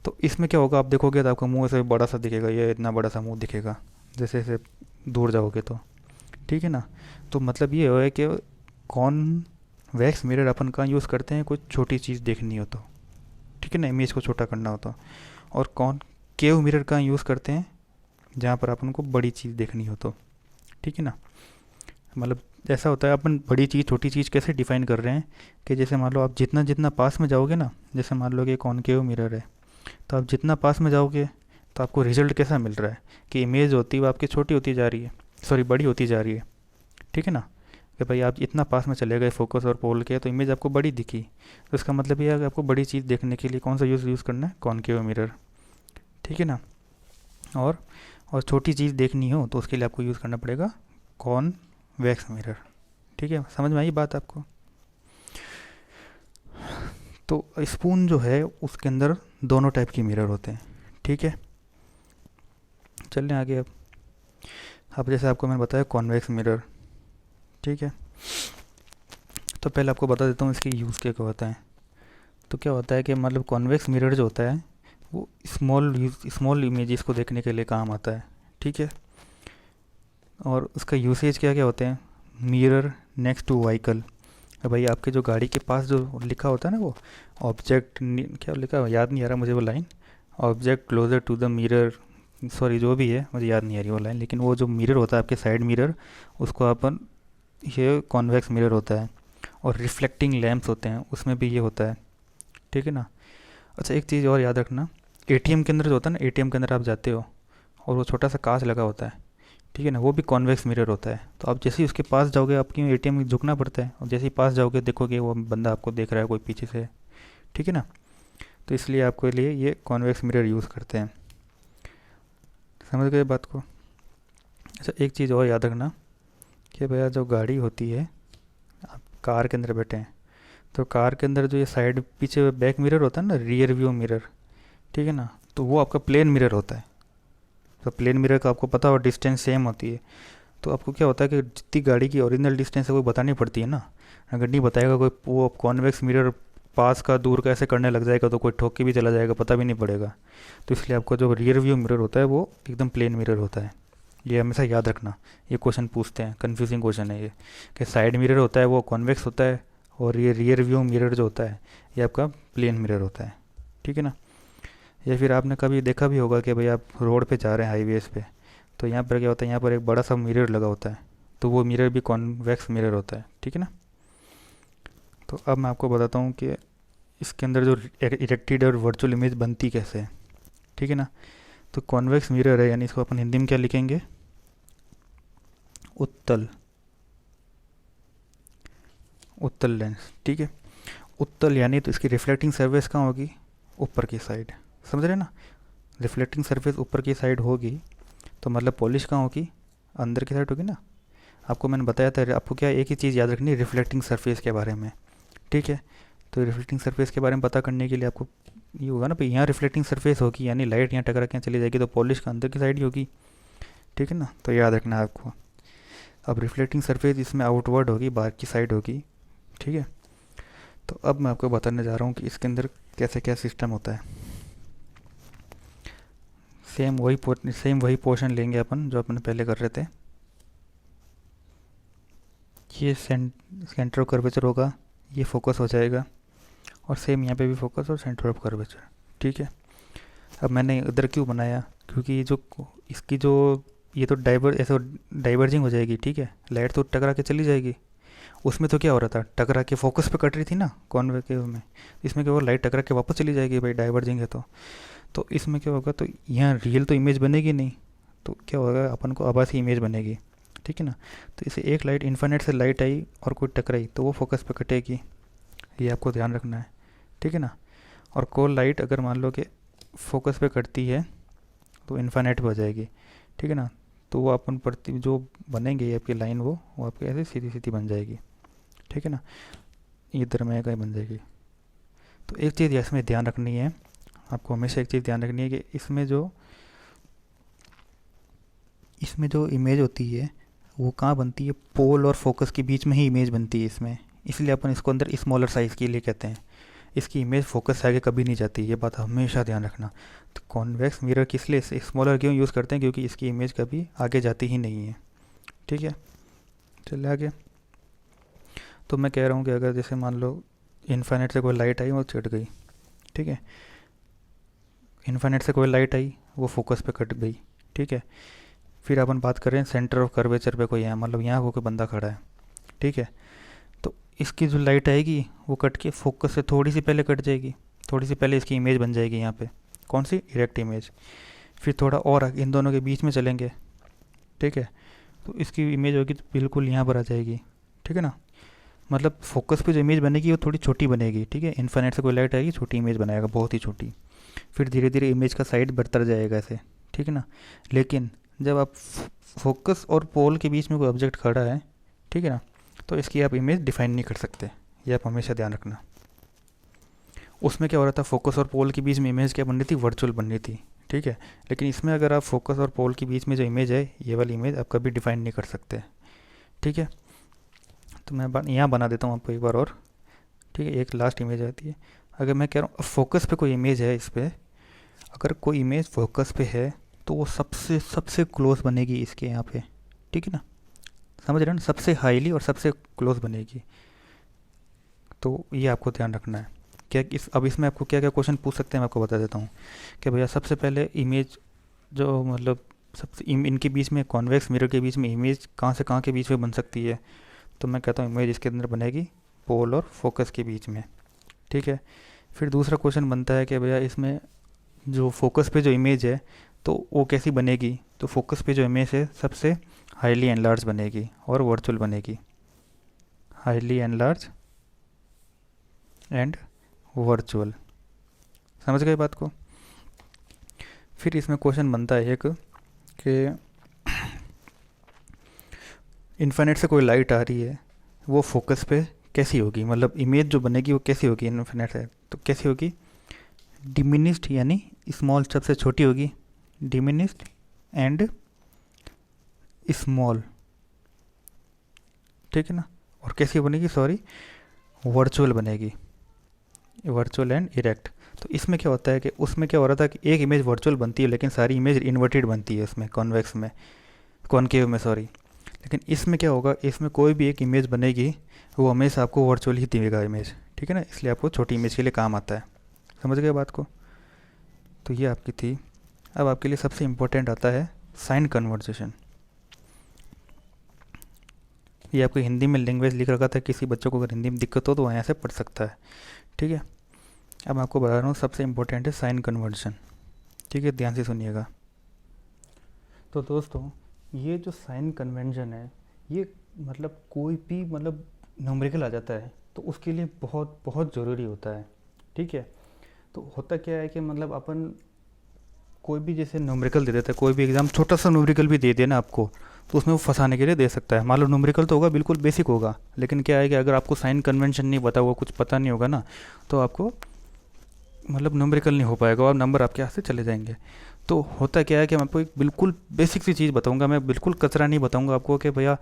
[SPEAKER 1] तो इसमें क्या होगा, आप देखोगे तो आपका मुंह ऐसे बड़ा सा दिखेगा, ये इतना बड़ा सा मुंह दिखेगा जैसे जैसे दूर जाओगे तो। ठीक है ना। तो मतलब ये है कि कॉन्वेक्स मिरर अपन कहाँ यूज़ करते हैं, कुछ छोटी चीज़ देखनी हो तो। ठीक है ना, इमेज को छोटा करना हो तो। और कॉनकेव मिरर कहाँ यूज़ करते हैं, जहाँ पर अपन को बड़ी चीज़ देखनी हो तो। ठीक है ना। मतलब ऐसा होता है, अपन बड़ी चीज़ छोटी चीज़ कैसे डिफाइन कर रहे हैं कि जैसे मान लो आप जितना जितना पास में जाओगे ना, जैसे मान लो कि कॉनकेव मिरर है, तो आप जितना पास में जाओगे तो आपको रिजल्ट कैसा मिल रहा है कि इमेज होती है वो आपकी छोटी होती जा रही है, सॉरी बड़ी होती जा रही है। ठीक है ना, कि भाई आप इतना पास में चले गए फोकस और पोल के, तो इमेज आपको बड़ी दिखी, तो इसका मतलब ये है कि आपको बड़ी चीज़ देखने के लिए कौन सा यूज़ करना है, कॉनकेव मिरर। ठीक है ना। और छोटी चीज़ देखनी हो तो उसके लिए आपको यूज़ करना पड़ेगा कॉन्वेक्स मिरर। ठीक है, समझ में आई बात आपको। तो स्पून जो है उसके अंदर दोनों टाइप के मिरर होते हैं। ठीक है, चलें आगे। अब जैसे आपको मैंने बताया कॉन्वेक्स मिरर। ठीक है, तो पहले आपको बता देता हूँ इसके यूज़ क्या क्या होता है। तो क्या होता है कि मतलब कॉन्वेक्स मिरर जो होता है वो स्मॉल इमेजेस को देखने के लिए काम आता है। ठीक है, और उसका यूसेज क्या क्या होते हैं, मिरर नेक्स्ट टू व्हीकल। भाई आपके जो गाड़ी के पास जो लिखा होता है ना, वो ऑब्जेक्ट क्या लिखा है याद नहीं आ रहा मुझे वो line, object closer to the mirror, sorry जो भी है मुझे याद नहीं आ रही वो लाइन, लेकिन वो जो मिरर होता है आपके साइड मिरर, उसको अपन ये कॉन्वेक्स मिरर होता है। और रिफ्लेक्टिंग लैंप्स होते हैं उसमें भी ये होता है। ठीक है ना। अच्छा एक चीज़ और याद रखना, एटीएम के अंदर जो होता है ना, एटीएम के अंदर आप जाते हो और वो छोटा सा कांच लगा होता है, ठीक है ना, वो भी कॉन्वेक्स मिरर होता है। तो आप जैसे ही उसके पास जाओगे, आपकी एटीएम में झुकना पड़ता है, और जैसे ही पास जाओगे देखोगे वो बंदा आपको देख रहा है कोई पीछे से, ठीक है ना। तो इसलिए आपके लिए ये कॉन्वेक्स मिरर यूज़ करते हैं। समझ गए बात को। अच्छा, एक चीज़ और याद रखना कि भैया जो गाड़ी होती है, आप कार के अंदर बैठे हैं, तो कार के अंदर जो ये साइड पीछे बैक मिरर होता है ना, रियर व्यू मिरर, ठीक है ना, तो वो आपका प्लेन मिरर होता है। तो प्लेन मिरर का आपको पता हो डिस्टेंस सेम होती है। तो आपको क्या होता है कि जितनी गाड़ी की ओरिजिनल डिस्टेंस है वो बतानी पड़ती है ना। अगर नहीं बताएगा कोई, वो कॉन्वेक्स मिरर पास का दूर का ऐसे करने लग जाएगा तो कोई ठोक के भी चला जाएगा, पता भी नहीं पड़ेगा। तो इसलिए आपको जो रियर व्यू मिरर होता है वो एकदम प्लेन मिरर होता है। ये हमेशा याद रखना। ये क्वेश्चन पूछते हैं, कन्फ्यूजिंग क्वेश्चन है ये, कि साइड मिरर होता है वो कॉन्वेक्स होता है, और ये रियर व्यू मिरर जो होता है ये आपका प्लेन मिरर होता है, ठीक है ना। या फिर आपने कभी देखा भी होगा कि भाई आप रोड पे जा रहे हैं हाईवेज पे, तो यहाँ पर क्या होता है, यहाँ पर एक बड़ा सा मिरर लगा होता है, तो वो मिरर भी कॉन्वेक्स मिरर होता है, ठीक है ना। तो अब मैं आपको बताता हूँ कि इसके अंदर जो इरेक्टेड और वर्चुअल इमेज बनती कैसे है, ठीक है ना। तो कॉन्वेक्स मिरर है, यानी इसको अपन हिंदी में क्या लिखेंगे, उत्तल, उत्तल लेंस, ठीक है। उत्तल यानी तो इसकी रिफ्लेक्टिंग सरफेस कहाँ होगी, ऊपर की साइड, समझ रहे ना। रिफ्लेक्टिंग सरफेस ऊपर की साइड होगी, तो मतलब पॉलिश कहाँ होगी, अंदर की साइड होगी ना। आपको मैंने बताया था, आपको क्या एक ही चीज़ याद रखनी है रिफ्लेक्टिंग सरफेस के बारे में, ठीक है। तो रिफ्लेक्टिंग सरफेस के बारे में पता करने के लिए आपको ये होगा ना, भाई यहाँ रिफ्लेक्टिंग सरफेस होगी, यानी लाइट यहाँ टकरा के चली जाएगी, तो पॉलिश का अंदर की साइड ही होगी, ठीक है ना। तो याद रखना है आपको। अब रिफ्लेक्टिंग सरफेस इसमें आउटवर्ड होगी, बाहर की साइड होगी, ठीक है। तो अब मैं आपको बताने जा रहा हूँ कि इसके अंदर कैसे क्या सिस्टम होता है। सेम वही पोर्शन लेंगे अपन जो अपन पहले कर रहे थे। ये सेंटर ऑफ कर्वेचर होगा, ये फोकस हो जाएगा, और सेम यहाँ पे भी फोकस और सेंटर ऑफ कर्वेचर, ठीक है। अब मैंने इधर क्यों बनाया, क्योंकि ये जो इसकी जो ये तो ऐसे डाइवर्जिंग हो जाएगी, ठीक है। लाइट तो टकरा के चली जाएगी, उसमें तो क्या हो रहा था, टकरा के फोकस पे कट रही थी ना कॉन्वेक्टिव में। इसमें क्या होगा, लाइट टकरा के वापस चली जाएगी, भाई डाइवर्जिंग है तो इसमें क्या होगा, तो यहाँ रियल तो इमेज बनेगी नहीं, तो क्या होगा, अपन को आभासी इमेज बनेगी, ठीक है ना। तो इसे एक लाइट इन्फिनिट से लाइट आई और कोई टकराई तो वो फोकस पे कटेगी, ये आपको ध्यान रखना है, ठीक है ना। और कोई लाइट अगर मान लो कि फोकस पे कटती है तो इन्फिनिट पे हो जाएगी, ठीक है ना। तो वो अपन प्रति जो बनेंगे ये आपकी लाइन वो आपकी ऐसे सीधी सीधी बन जाएगी, ठीक है ना। इधर में कहीं बन जाएगी। तो एक चीज़ इसमें ध्यान रखनी है, आपको हमेशा एक चीज़ ध्यान रखनी है कि इसमें जो इमेज होती है वो कहाँ बनती है, पोल और फोकस के बीच में ही इमेज बनती है इसमें। इसलिए अपन इसको अंदर स्मॉलर साइज़ के लिए कहते हैं। इसकी इमेज फोकस से आगे कभी नहीं जाती, ये बात हमेशा ध्यान रखना। तो कॉन्वेक्स मिरर किस लिए स्मॉलर क्यों यूज़ करते हैं, क्योंकि इसकी इमेज कभी आगे जाती ही नहीं है, ठीक है। चलिए आगे। तो मैं कह रहा हूँ कि अगर जैसे मान लो इन्फिनिट से कोई लाइट आई वो चिट गई, ठीक है। इन्फिनिट से कोई लाइट आई वो फोकस पे कट गई, ठीक है। फिर अपन बात करें सेंटर ऑफ कर्वेचर पे कोई है, मतलब यहाँ को कोई बंदा खड़ा है, ठीक है। तो इसकी जो लाइट आएगी वो कट के फोकस से थोड़ी सी पहले कट जाएगी, थोड़ी सी पहले इसकी इमेज बन जाएगी यहाँ पे, कौन सी, डायरेक्ट इमेज। फिर थोड़ा और इन दोनों के बीच में चलेंगे, ठीक है। तो इसकी इमेज होगी तो बिल्कुल यहाँ पर आ जाएगी, ठीक है ना। मतलब फोकस पे जो इमेज बनेगी वो थोड़ी छोटी बनेगी, ठीक है। इन्फिनिट से कोई लाइट आएगी छोटी इमेज बनाएगा, बहुत ही छोटी। फिर धीरे धीरे इमेज का साइड बढ़ता जाएगा ऐसे, ठीक है ना। लेकिन जब आप फोकस और पोल के बीच में कोई ऑब्जेक्ट खड़ा है, ठीक है ना, तो इसकी आप इमेज डिफाइन नहीं कर सकते, ये आप हमेशा ध्यान रखना। उसमें क्या हो रहा था, फोकस और पोल के बीच में इमेज क्या बन रही थी, वर्चुअल बन रही थी, ठीक है। लेकिन इसमें अगर आप फोकस और पोल के बीच में जो इमेज है ये वाली इमेज आप कभी डिफाइन नहीं कर सकते, ठीक है। तो मैं यहाँ बना देता हूँ आपको एक बार और, ठीक है। एक लास्ट इमेज आती है। अगर मैं कह रहा हूँ फोकस पे कोई इमेज है, इस पर अगर कोई इमेज फोकस पे है तो वो सबसे सबसे क्लोज बनेगी इसके यहाँ पे, ठीक है ना। समझ रहे हो ना, सबसे हाईली और सबसे क्लोज बनेगी। तो ये आपको ध्यान रखना है। क्या अब इसमें आपको क्या क्या क्वेश्चन पूछ सकते हैं मैं आपको बता देता हूँ कि भैया सबसे पहले इमेज जो मतलब सबसे इनके बीच में कॉन्वेक्स मिरर के बीच में इमेज कहाँ से कहाँ के बीच में बन सकती है। तो मैं कहता हूँ इमेज इसके अंदर बनेगी पोल और फोकस के बीच में, ठीक है। फिर दूसरा क्वेश्चन बनता है कि भैया इसमें जो फोकस पे जो इमेज है तो वो कैसी बनेगी, तो फोकस पे जो इमेज है सबसे हाईली एनलार्ज बनेगी और वर्चुअल बनेगी, हाईली एनलार्ज एंड वर्चुअल। समझ गए बात को। फिर इसमें क्वेश्चन बनता है एक कि इन्फिनिट से कोई लाइट आ रही है, वो फोकस पे कैसी होगी, मतलब इमेज जो बनेगी वो कैसी होगी इन्फिनिट से, तो कैसी होगी, डिमिनिस्ड यानी स्मॉल सबसे छोटी होगी, डिमिनिस्ड एंड स्मॉल, ठीक है ना। और कैसी बनेगी, सॉरी, वर्चुअल बनेगी, वर्चुअल एंड इरेक्ट। तो इसमें क्या होता है कि उसमें क्या हो रहा था कि एक इमेज वर्चुअल बनती है लेकिन सारी इमेज इन्वर्टेड बनती है उसमें, कॉन्वेक्स में, कॉनकेव में सॉरी। लेकिन इसमें क्या होगा, इसमें कोई भी एक इमेज बनेगी वो हमेशा आपको वर्चुअल ही देगा इमेज, ठीक है ना, इसलिए आपको छोटी इमेज के लिए काम आता है। समझ गए बात को। तो ये आपकी थी। अब आपके लिए सबसे इम्पोर्टेंट आता है साइन कन्वर्जेशन। ये आपको हिंदी में लैंग्वेज लिख रखा था, किसी बच्चों को अगर हिंदी में दिक्कत हो तो वहाँ से पढ़ सकता है, ठीक है। अब मैं आपको बता रहा हूँ सबसे इम्पोर्टेंट है साइन कन्वर्जन, ठीक है, ध्यान से सुनिएगा। तो दोस्तों ये जो साइन कन्वेंशन है, ये मतलब कोई भी मतलब न्यूमेरिकल आ जाता है तो उसके लिए बहुत बहुत ज़रूरी होता है, ठीक है। तो होता क्या है कि मतलब अपन कोई भी जैसे न्यूमेरिकल दे देता है, कोई भी एग्ज़ाम छोटा सा न्यूमेरिकल भी दे देना आपको, तो उसमें वो फंसाने के लिए दे सकता है। मान लो न्यूमेरिकल तो होगा बिल्कुल बेसिक होगा, लेकिन क्या है कि अगर आपको साइन कन्वेंशन नहीं पता होगा, कुछ पता नहीं होगा ना, तो आपको मतलब न्यूमेरिकल नहीं हो पाएगा और नंबर आपके हाथ से चले जाएंगे। तो होता क्या है कि मैं आपको एक बिल्कुल बेसिक सी चीज़ बताऊंगा, मैं बिल्कुल कचरा नहीं बताऊंगा आपको कि भैया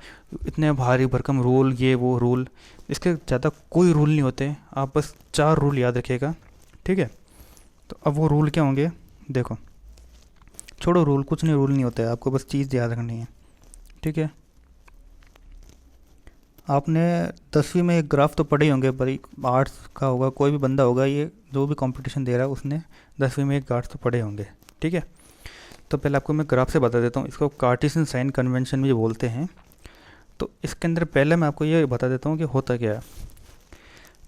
[SPEAKER 1] इतने भारी भरकम रूल ये वो रूल, इसके ज़्यादा कोई रूल नहीं होते, आप बस 4 रूल याद रखिएगा, ठीक है। तो अब वो रूल क्या होंगे, देखो, छोड़ो रूल, कुछ नहीं, रूल नहीं होता है, आपको बस चीज़ याद रखनी है, ठीक है। आपने 10वीं में एक ग्राफ तो पढ़े ही होंगे, बड़ी आर्ट्स का होगा, कोई भी बंदा होगा ये जो भी कंपटीशन दे रहा है उसने 10वीं में एक ग्राफ तो पढ़े होंगे, ठीक है। तो पहले आपको मैं ग्राफ से बता देता हूँ, इसको कार्टेशियन साइन कन्वेंशन भी बोलते हैं। तो इसके अंदर पहले मैं आपको ये बता देता हूँ कि होता क्या है।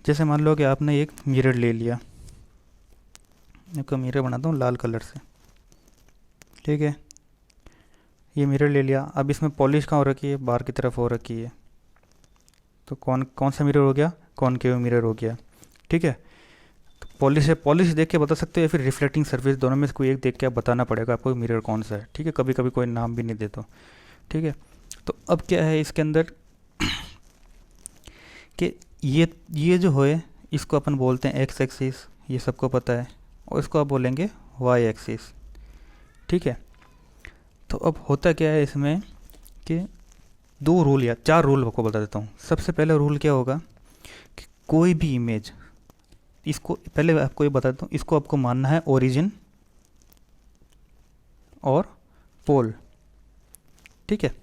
[SPEAKER 1] जैसे मान लो कि आपने एक मिरर ले लिया, एक मिरर बनाता हूँ लाल कलर से, ठीक है, ये मिरर ले लिया। अब इसमें पॉलिश कहाँ हो रखी है, बाहर की तरफ हो रखी है, तो कौन कौन सा मिरर हो गया, कॉनकेव मिरर हो गया, ठीक है। तो पॉलिश है, पॉलिश देख के बता सकते हो या फिर रिफ्लेक्टिंग सर्फेस, दोनों में से कोई एक देख के आप बताना पड़ेगा आपको मिरर कौन सा है, ठीक है। कभी कभी कोई नाम भी नहीं देता, ठीक है। तो अब क्या है इसके अंदर कि ये जो है इसको अपन बोलते हैं एक्स एक्सिस, ये सबको पता है, और इसको आप बोलेंगे वाई एक्सिस, ठीक है। तो अब होता क्या है इसमें कि 2 रूल या 4 रूल आपको बता देता हूँ। सबसे पहला रूल क्या होगा कि कोई भी इमेज, इसको पहले आपको ये बता देता हूँ, इसको आपको मानना है ओरिजिन और पोल, ठीक है।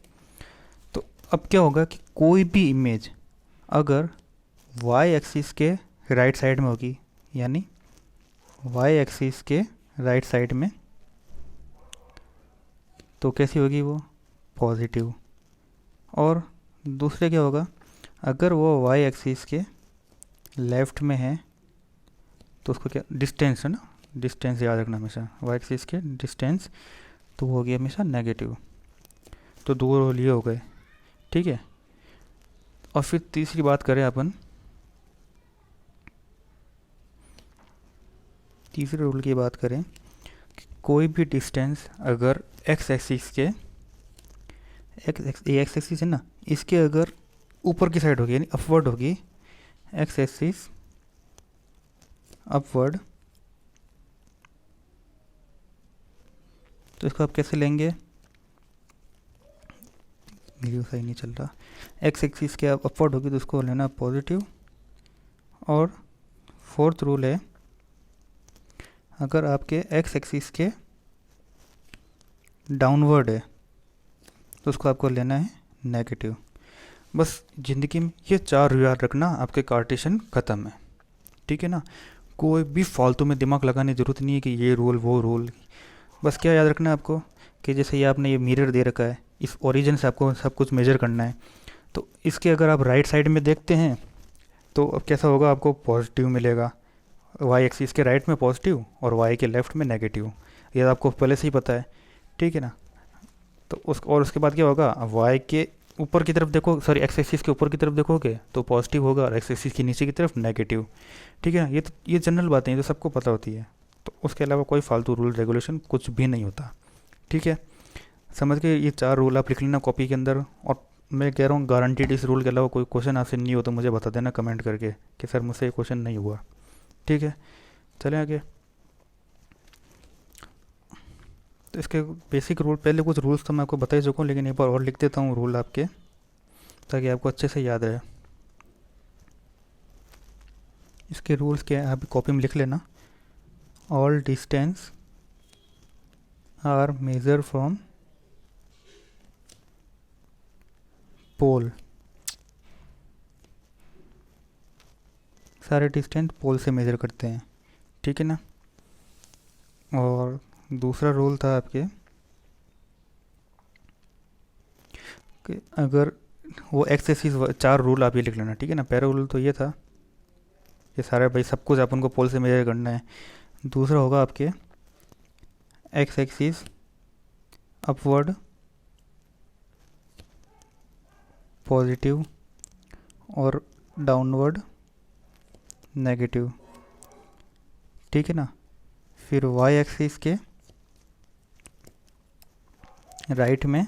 [SPEAKER 1] तो अब क्या होगा कि कोई भी इमेज अगर वाई एक्सिस के राइट साइड में होगी, यानी वाई एक्सिस के राइट साइड में, तो कैसी होगी वो, पॉजिटिव। और दूसरे क्या होगा, अगर वो वाई एक्सिस के लेफ्ट में है तो उसको क्या, डिस्टेंस है ना, डिस्टेंस याद रखना हमेशा, वाई एक्सिस के डिस्टेंस, तो वो हो गया हमेशा नेगेटिव। तो 2 रूल ये हो गए, ठीक है। और फिर तीसरी बात करें अपन, तीसरे रूल की बात करें कि कोई भी डिस्टेंस अगर एक्स एक्सिस के, एक्स एक्सिस है ना, इसके अगर ऊपर की साइड होगी यानी अपवर्ड होगी, एक्स एक्सिस अपवर्ड, तो इसको आप कैसे लेंगे, वीडियो सही नहीं चल रहा, एक्स एक्सिस के अपवर्ड होगी तो उसको लेना पॉजिटिव। और 4th रूल है, अगर आपके एक्स एक्सिस के डाउनवर्ड है तो उसको आपको लेना है नेगेटिव। बस ज़िंदगी में ये 4 रूल याद रखना, आपके कार्टेशियन ख़त्म है, ठीक है ना। कोई भी फालतू में दिमाग लगाने की ज़रूरत नहीं है कि ये रूल वो रूल। बस क्या याद रखना है आपको कि जैसे ये आपने ये मिरर दे रखा है, इस ओरिजिन से आपको सब कुछ मेजर करना है, तो इसके अगर आप राइट साइड में देखते हैं तो अब कैसा होगा, आपको पॉजिटिव मिलेगा, वाई एक्सिस के राइट में पॉजिटिव और वाई के लेफ्ट में नेगेटिव। ये आपको पहले से ही पता है, ठीक है ना। तो उसके बाद क्या होगा, वाई के ऊपर की तरफ देखो, सॉरी एक्स एक्सिस के ऊपर की तरफ देखोगे तो पॉजिटिव होगा और एक्स एक्सिस के नीचे की तरफ नेगेटिव, ठीक है ना। ये जनरल बातें हैं जो सबको पता होती है। तो उसके अलावा कोई फालतू रूल रेगुलेशन कुछ भी नहीं होता, ठीक है। समझ के ये 4 रूल आप लिख लेना कॉपी के अंदर। और मैं कह रहा हूँ गारंटीड इस रूल के अलावा कोई क्वेश्चन आपसे नहीं हो तो मुझे बता देना कमेंट करके कि सर मुझसे ये क्वेश्चन नहीं हुआ, ठीक है। चलें आगे। तो इसके बेसिक रूल, पहले कुछ रूल्स तो मैं आपको बता ही चुका हूँ, लेकिन एक बार और लिख देता हूँ रूल आपके, ताकि आपको अच्छे से याद रहे। इसके रूल्स क्या है आप कॉपी में लिख लेना। All distance are measure from pole, सारे डिस्टेंस पोल से मेजर करते हैं, ठीक है ना। और दूसरा रूल था आपके कि अगर वो एक्स एक्सिस, 4 रूल आप ये लिख लेना, ठीक है ना। पहला रूल तो ये था, ये सारे भाई सब कुछ अपन को पोल से मेजर करना है। दूसरा होगा आपके एक्स एक्सिस अपवर्ड पॉजिटिव और डाउनवर्ड नेगेटिव, ठीक है ना। फिर वाई एक्सिस के राइट में,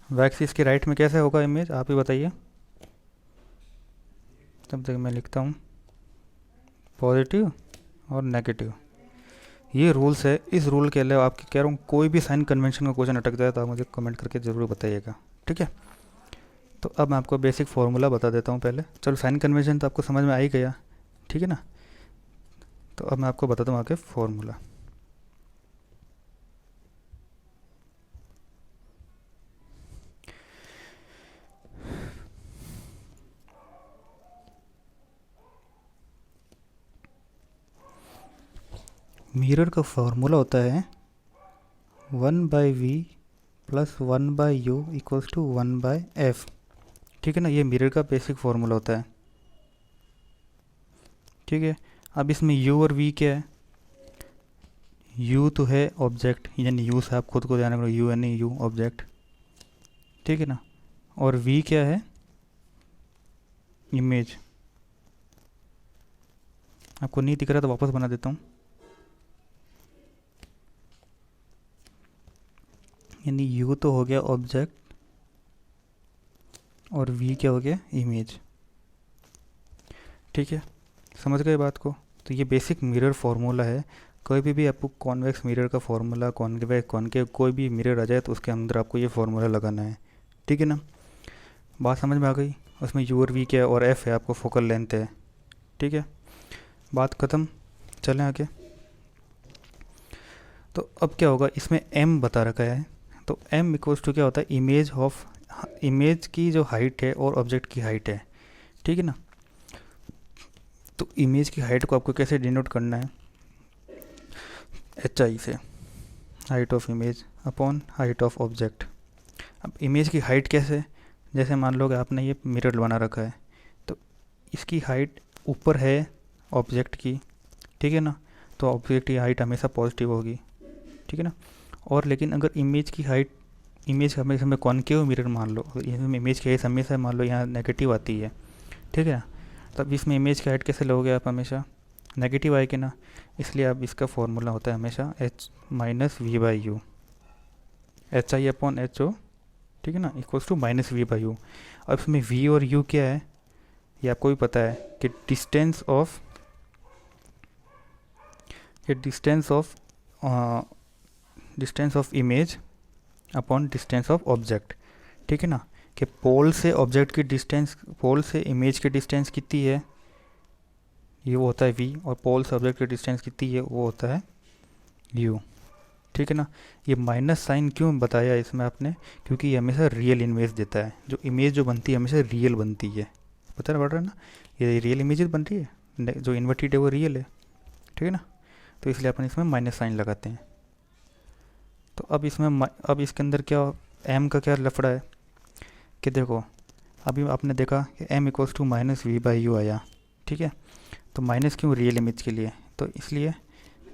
[SPEAKER 1] वाई एक्सिस के राइट में कैसे होगा इमेज आप ही बताइए। तब तक मैं लिखता हूँ पॉजिटिव और नेगेटिव, ये रूल्स है। इस रूल के अलावा आपके कह रहा हूँ कोई भी साइन कन्वेंशन का क्वेश्चन अटक जाए तो आप मुझे कमेंट करके ज़रूर बताइएगा, ठीक है। तो अब मैं आपको बेसिक फार्मूला बता देता हूँ पहले। चलो साइन कन्वेंशन तो आपको समझ में आ ही गया, ठीक है ना। तो अब मैं आपको बताता हूँ आगे फार्मूला। मिरर का फार्मूला होता है 1/v plus 1/u equals to 1/f, ठीक है ना। ये मिरर का बेसिक फार्मूला होता है, ठीक है। अब इसमें u और v क्या है, u तो है ऑब्जेक्ट, यानी u से आप खुद को ध्यान रखो, u यानी u ऑब्जेक्ट, ठीक है ना। और v क्या है, इमेज। आपको नहीं दिख रहा तो वापस बना देता हूँ, यानी u तो हो गया ऑब्जेक्ट और v क्या हो गया, इमेज, ठीक है। समझ गए बात को। तो ये बेसिक मिरर फार्मूला है। कोई भी आपको कॉन्वेक्स मिरर का फार्मूला, कॉनकेव कोई भी मिरर आ जाए तो उसके अंदर आपको ये फार्मूला लगाना है, ठीक है ना। बात समझ में आ गई। उसमें u और v क्या है और f है, आपको फोकल लेंथ है, ठीक है। बात ख़त्म, चलें आगे। तो अब क्या होगा, इसमें m बता रखा है, तो m इक्वल्स टू क्या होता है, इमेज ऑफ, इमेज की जो हाइट है और ऑब्जेक्ट की हाइट है, ठीक है ना। तो इमेज की हाइट को आपको कैसे डिनोट करना है, HI से, height of image upon height of object. अब इमेज की हाइट कैसे, जैसे मान लो कि आपने ये मिरर बना रखा है, तो इसकी हाइट ऊपर है ऑब्जेक्ट की, ठीक है ना। तो ऑब्जेक्ट की हाइट हमेशा पॉजिटिव होगी, ठीक है ना। और लेकिन अगर इमेज की हाइट, इमेज हमेशा में कॉनकेव मिरर मान लो, इसमें इमेज की हाइट हमेशा मान लो यहाँ नेगेटिव आती है, ठीक है ना। तब इसमें इमेज की हाइट कैसे लोगे आप, हमेशा नेगेटिव आएगी ना। इसलिए अब इसका फॉर्मूला होता है हमेशा h minus v/u, HI upon HO, ठीक है ना, इक्वल्स टू माइनस v/u। अब इसमें v और u क्या है, ये आपको भी पता है कि distance of image upon distance of object, ठीक है ना। कि पोल से ऑब्जेक्ट की डिस्टेंस, पोल से इमेज की डिस्टेंस कितनी है, ये वो होता है v, और पोल से ऑब्जेक्ट की डिस्टेंस कितनी है वो होता है u, ठीक है ना। ये माइनस साइन क्यों बताया इसमें आपने, क्योंकि ये हमेशा रियल इमेज देता है। जो इमेज जो बनती है हमेशा रियल बनती है, पता पड़ रहा है ना, ये रियल इमेज बन रही है, जो इन्वर्टेड है वो रियल है, ठीक है ना। तो इसलिए अपन इसमें माइनस साइन लगाते हैं। तो अब इसमें अब इसके अंदर क्या, m का क्या लफड़ा है कि देखो, अभी आपने देखा कि m equals to minus v/u आया, ठीक है। तो माइनस क्यों, रियल इमेज के लिए, तो इसलिए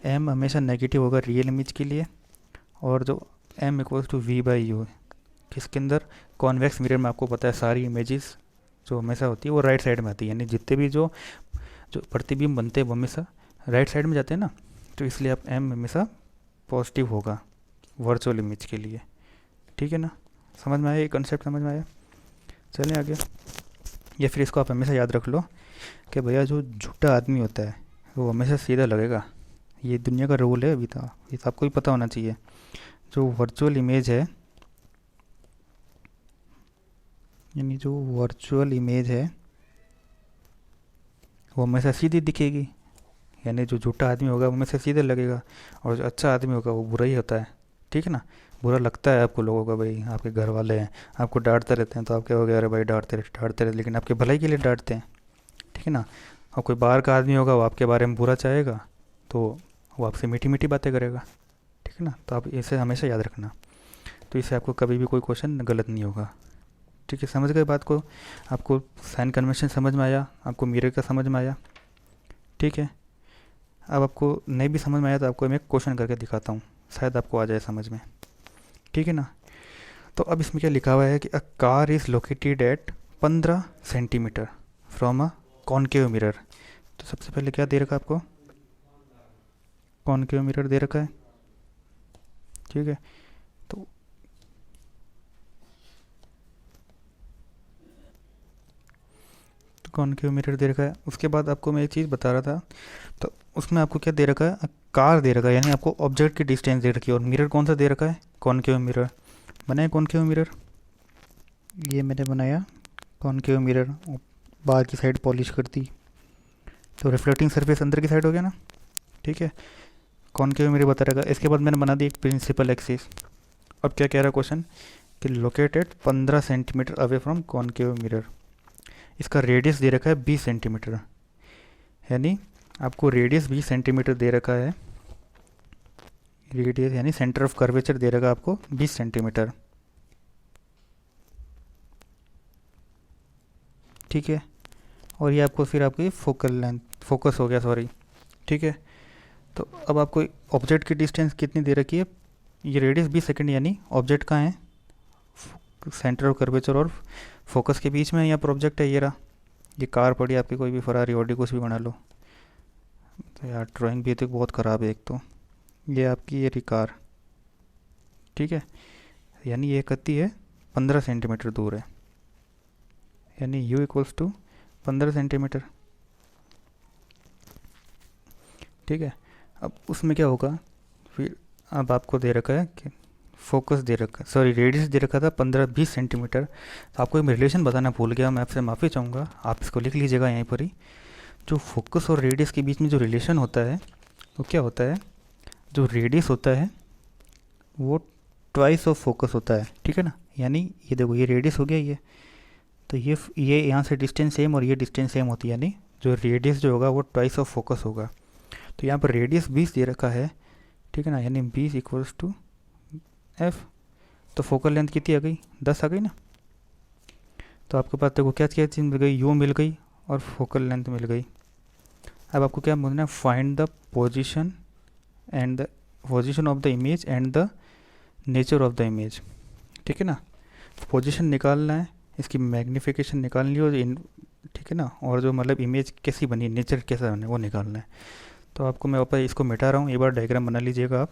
[SPEAKER 1] एम हमेशा नेगेटिव होगा रियल इमेज के लिए, और जो m equals to v by u किसके अंदर, कॉन्वेक्स मिरर में आपको पता है सारी इमेजेस जो हमेशा होती है वो राइट साइड में आती है, यानी जितने भी जो जो प्रतिबिंब बनते हैं वो हमेशा राइट साइड में जाते हैं ना, तो इसलिए आप एम हमेशा पॉजिटिव होगा वर्चुअल इमेज के लिए। ठीक है ना, समझ में आया ये कंसेप्ट, समझ में आया? चलें आगे। या फिर इसको आप हमेशा याद रख लो कि भैया जो झूठा आदमी होता है वो हमेशा सीधा लगेगा, ये दुनिया का रूल है, अभी तो ये तो आपको भी पता होना चाहिए। जो वर्चुअल इमेज है, यानी जो वर्चुअल इमेज है वो हमेशा सीधी दिखेगी, यानी जो झूठा आदमी होगा वो हमेशा सीधे लगेगा, और जो अच्छा आदमी होगा वो बुरा ही होता है। ठीक है ना, बुरा लगता है आपको लोगों का, भाई आपके घर वाले हैं आपको डांटते रहते हैं तो आप क्या हो गया, अरे भाई डांटते रहते, लेकिन आपके भलाई के लिए डांटते हैं। ठीक है ना, और कोई बाहर का आदमी होगा वो आपके बारे में बुरा चाहेगा तो वो आपसे मीठी मीठी बातें करेगा। ठीक है ना, तो आप इसे हमेशा याद रखना, तो इससे आपको कभी भी कोई क्वेश्चन गलत नहीं होगा। ठीक है, समझ गए बात को? आपको साइन कन्वेंशन समझ में आया, आपको मिरर का समझ में आया? ठीक है, अब आपको नहीं भी समझ में आया तो आपको मैं एक क्वेश्चन करके दिखाता हूँ, शायद आपको आ जाए समझ में। ठीक है ना, तो अब इसमें क्या लिखा हुआ है कि a car is located at 15 centimetre from a concave mirror. तो सबसे पहले क्या दे रखा है आपको, कॉनकेव मिरर दे रखा है। ठीक है, तो कॉनकेव मिरर दे रखा है। उसके बाद आपको मैं एक चीज़ बता रहा था, तो उसमें आपको क्या दे रखा है, कार दे रखा है, यानी आपको ऑब्जेक्ट की डिस्टेंस दे रखी है, और मिरर कौन सा दे रखा है, कॉनकेव मिरर। बनाया कॉनकेव मिरर, ये मैंने बनाया कॉनकेव मिरर, बाहर की साइड पॉलिश कर दी, तो रिफ्लेक्टिंग सरफेस अंदर की साइड हो गया ना। ठीक है, कॉनकेव मिरर बता रहेगा। इसके बाद मैंने बना दी एक प्रिंसिपल एक्सिस। अब क्या कह रहा है क्वेश्चन कि located 15 centimetre away from concave mirror, इसका रेडियस दे रखा है 20 सेंटीमीटर, यानी आपको रेडियस 20 सेंटीमीटर दे रखा है, रेडियस यानी सेंटर ऑफ कर्वेचर दे रखा आपको 20 सेंटीमीटर। ठीक है, और ये आपको फिर आपकी फोकल लेंथ, फोकस हो गया सॉरी। ठीक है, तो अब आपको ऑब्जेक्ट की डिस्टेंस कितनी दे रखी है, ये रेडियस 20 सेकंड, यानी ऑब्जेक्ट कहाँ है, सेंटर ऑफ कर्वेचर और फोकस के बीच में यहाँ पर ऑब्जेक्ट है, ये रहा। ये कार पड़ी आपकी, कोई भी फरारी ऑडी कुछ भी बना लो। तो यार ड्राइंग भी तो बहुत ख़राब है एक तो, ये आपकी ये रही कार। ठीक है, यानी ये कती है 15 सेंटीमीटर दूर है, यानी u इक्वल्स टू 15 सेंटीमीटर। ठीक है, अब उसमें क्या होगा फिर, अब आपको दे रखा है कि फोकस दे रखा, सॉरी रेडियस दे रखा था 15-20 सेंटीमीटर। तो आपको एक रिलेशन बताना भूल गया, मैं आपसे माफ़ी चाहूँगा, आप इसको लिख लीजिएगा यहीं पर ही। जो फोकस और रेडियस के बीच में जो रिलेशन होता है वो क्या होता है, जो रेडियस होता है वो ट्वाइस ऑफ फोकस होता है। ठीक है ना, यानी ये देखो ये रेडियस हो गया ये, तो ये यहाँ से डिस्टेंस सेम और ये डिस्टेंस सेम होती है, यानी जो रेडियस जो होगा वो ट्वाइस ऑफ फोकस होगा। तो यहाँ पर रेडियस 20 दे रखा है। ठीक है ना, यानी 20 इक्वल्स टू एफ, तो फोकल लेंथ कितनी आ गई, 10 आ गई ना। तो आपके पास देखो क्या क्या चीज़ मिल गई, यू मिल गई और फोकल लेंथ मिल गई। अब आपको क्या बोलना है, find the position and the position of the image and the nature of the image. ठीक है ना, पोजीशन निकालना है, इसकी मैग्नीफिकेशन निकालनी है, और ठीक है ना, और जो मतलब इमेज कैसी बनी, नेचर कैसा बने वो निकालना है। तो आपको मैं वापस इसको मिटा रहा हूँ, एक बार डायग्राम बना लीजिएगा आप।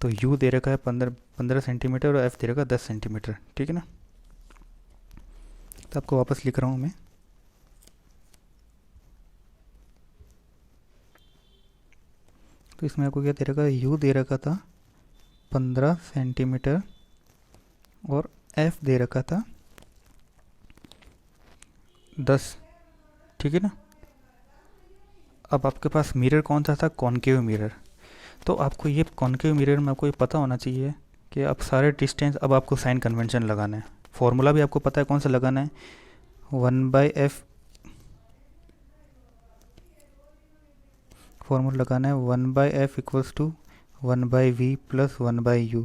[SPEAKER 1] तो u दे रखा है 15 सेंटीमीटर और f दे रखा है 10 सेंटीमीटर। ठीक है ना, तो आपको वापस लिख रहा हूँ मैं। तो इसमें आपको क्या दे रखा है, u दे रखा था 15 सेंटीमीटर और f दे रखा था 10। ठीक है ना, अब आपके पास मिरर कौन सा था, कॉनकेव मिरर। तो आपको ये कॉनकेव मिरर में आपको ये पता होना चाहिए कि आप सारे डिस्टेंस, अब आपको साइन कन्वेंशन लगाना है, फॉर्मूला भी आपको पता है कौन सा लगाना है, 1/f फॉर्मूला लगाना है, 1/f equals to 1/v plus 1/u।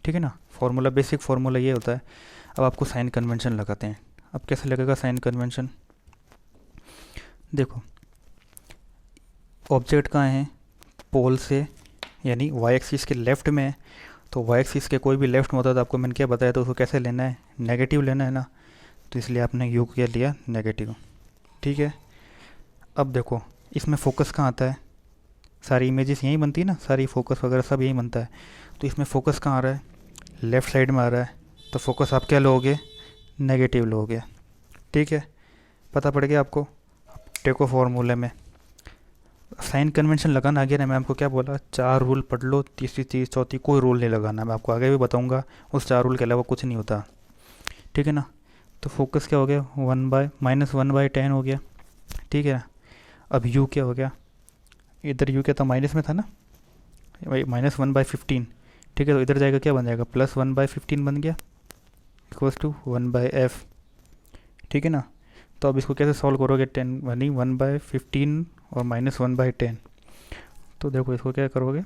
[SPEAKER 1] ठीक है ना, फॉर्मूला बेसिक फॉर्मूला ये होता है। अब आपको साइन कन्वेंशन लगाते हैं। अब कैसे लगेगा साइन कन्वेंशन, देखो ऑब्जेक्ट कहाँ है, पोल से, यानी वाई एक्सिस के लेफ़्ट में है। तो वाई एक्सिस के कोई भी लेफ्ट में होता है तो आपको मैंने क्या बताया, तो उसको कैसे लेना है, नेगेटिव लेना है ना। तो इसलिए आपने यू क्या लिया, नेगेटिव। ठीक है, अब देखो इसमें फोकस कहाँ आता है, सारी इमेजेस यहीं बनती है ना, सारी फोकस वगैरह सब यहीं बनता है। तो इसमें फोकस कहाँ आ रहा है, लेफ़्ट साइड में आ रहा है। तो फोकस आप क्या लोगे, नेगेटिव लोगे। ठीक है, पता पड़ गया आपको। टेको फॉर्मूले में साइन कन्वेंशन लगाना आ गया ना। मैं आपको क्या बोला, 4 रूल पढ़ लो, तीसरी चीज़ चौथी कोई रूल नहीं लगाना। मैं आपको आगे भी बताऊंगा, उस 4 रूल के अलावा कुछ नहीं होता। ठीक है ना। तो फोकस क्या हो गया, -1/10 हो गया। ठीक है, अब यू क्या हो गया, इधर यू क्या था, माइनस में था ना भाई, -1/15। ठीक है, तो इधर जाएगा क्या बन जाएगा, +1/15 बन गया, इक्वल्स टू 1/f। ठीक है ना। तो अब इसको कैसे सॉल्व करोगे, 10 यानी 1/15 और -1/10। तो देखो इसको क्या करोगे,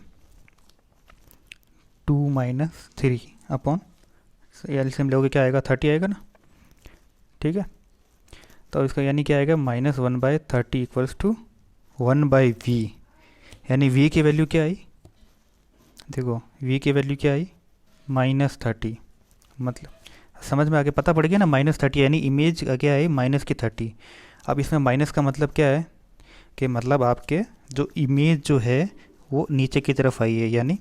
[SPEAKER 1] 2 - 3 अपॉन एलसीएम लोगे, क्या आएगा, 30 आएगा ना। ठीक है, तो इसका यानी क्या आएगा, -1/30 इक्वल्स टू 1/v। यानी v की वैल्यू क्या आई, देखो v की वैल्यू क्या आई, -30। मतलब समझ में आगे, पता पड़ गया ना, -30 यानी इमेज क्या है, -30। अब इसमें माइनस का मतलब क्या है, कि मतलब आपके जो इमेज जो है वो नीचे की तरफ आई है, यानी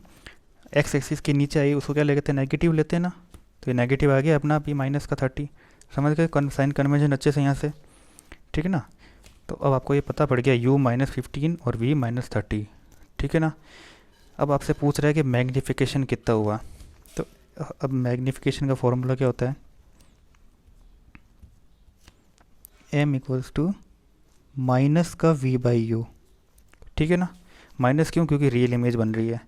[SPEAKER 1] एक्स एक्सिस के नीचे आई, उसको क्या लेते हैं, नेगेटिव लेते हैं ना। तो ये नेगेटिव आ गया अपना आप, ये -30। समझ गए साइन कन्वेंशन अच्छे से यहाँ से। ठीक है ना। तो अब आपको ये पता पड़ गया, u -15 और v -30। ठीक है ना। अब आपसे पूछ रहा है कि मैग्नीफिकेशन कितना हुआ। तो अब मैग्नीफिकेशन का फॉर्मूला क्या होता है, m इक्वल्स टू माइनस का v बाई यू। ठीक है ना, माइनस क्यों, क्योंकि रियल इमेज बन रही है।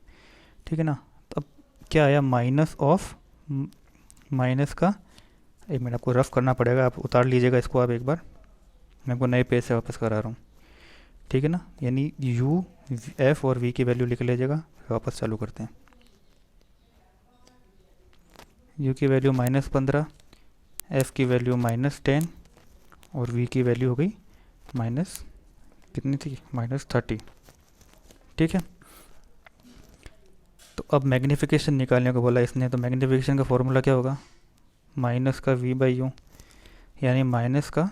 [SPEAKER 1] ठीक है ना। तो अब क्या आया, माइनस ऑफ माइनस का, एक मिनट आपको रफ करना पड़ेगा, आप उतार लीजिएगा इसको आप एक बार, मैं आपको नए पेज से वापस करा रहा हूँ। ठीक है ना, यानी u f और v की वैल्यू लिख लीजिएगा, वापस चालू करते हैं। u की वैल्यू -15, f की वैल्यू -10 और v की वैल्यू हो गई माइनस कितनी थी, -30। ठीक है, तो अब मैग्नीफिकेशन निकालने को बोला इसने, तो मैग्नीफिकेशन का फॉर्मूला क्या होगा, माइनस का v बाई यू, यानी माइनस का,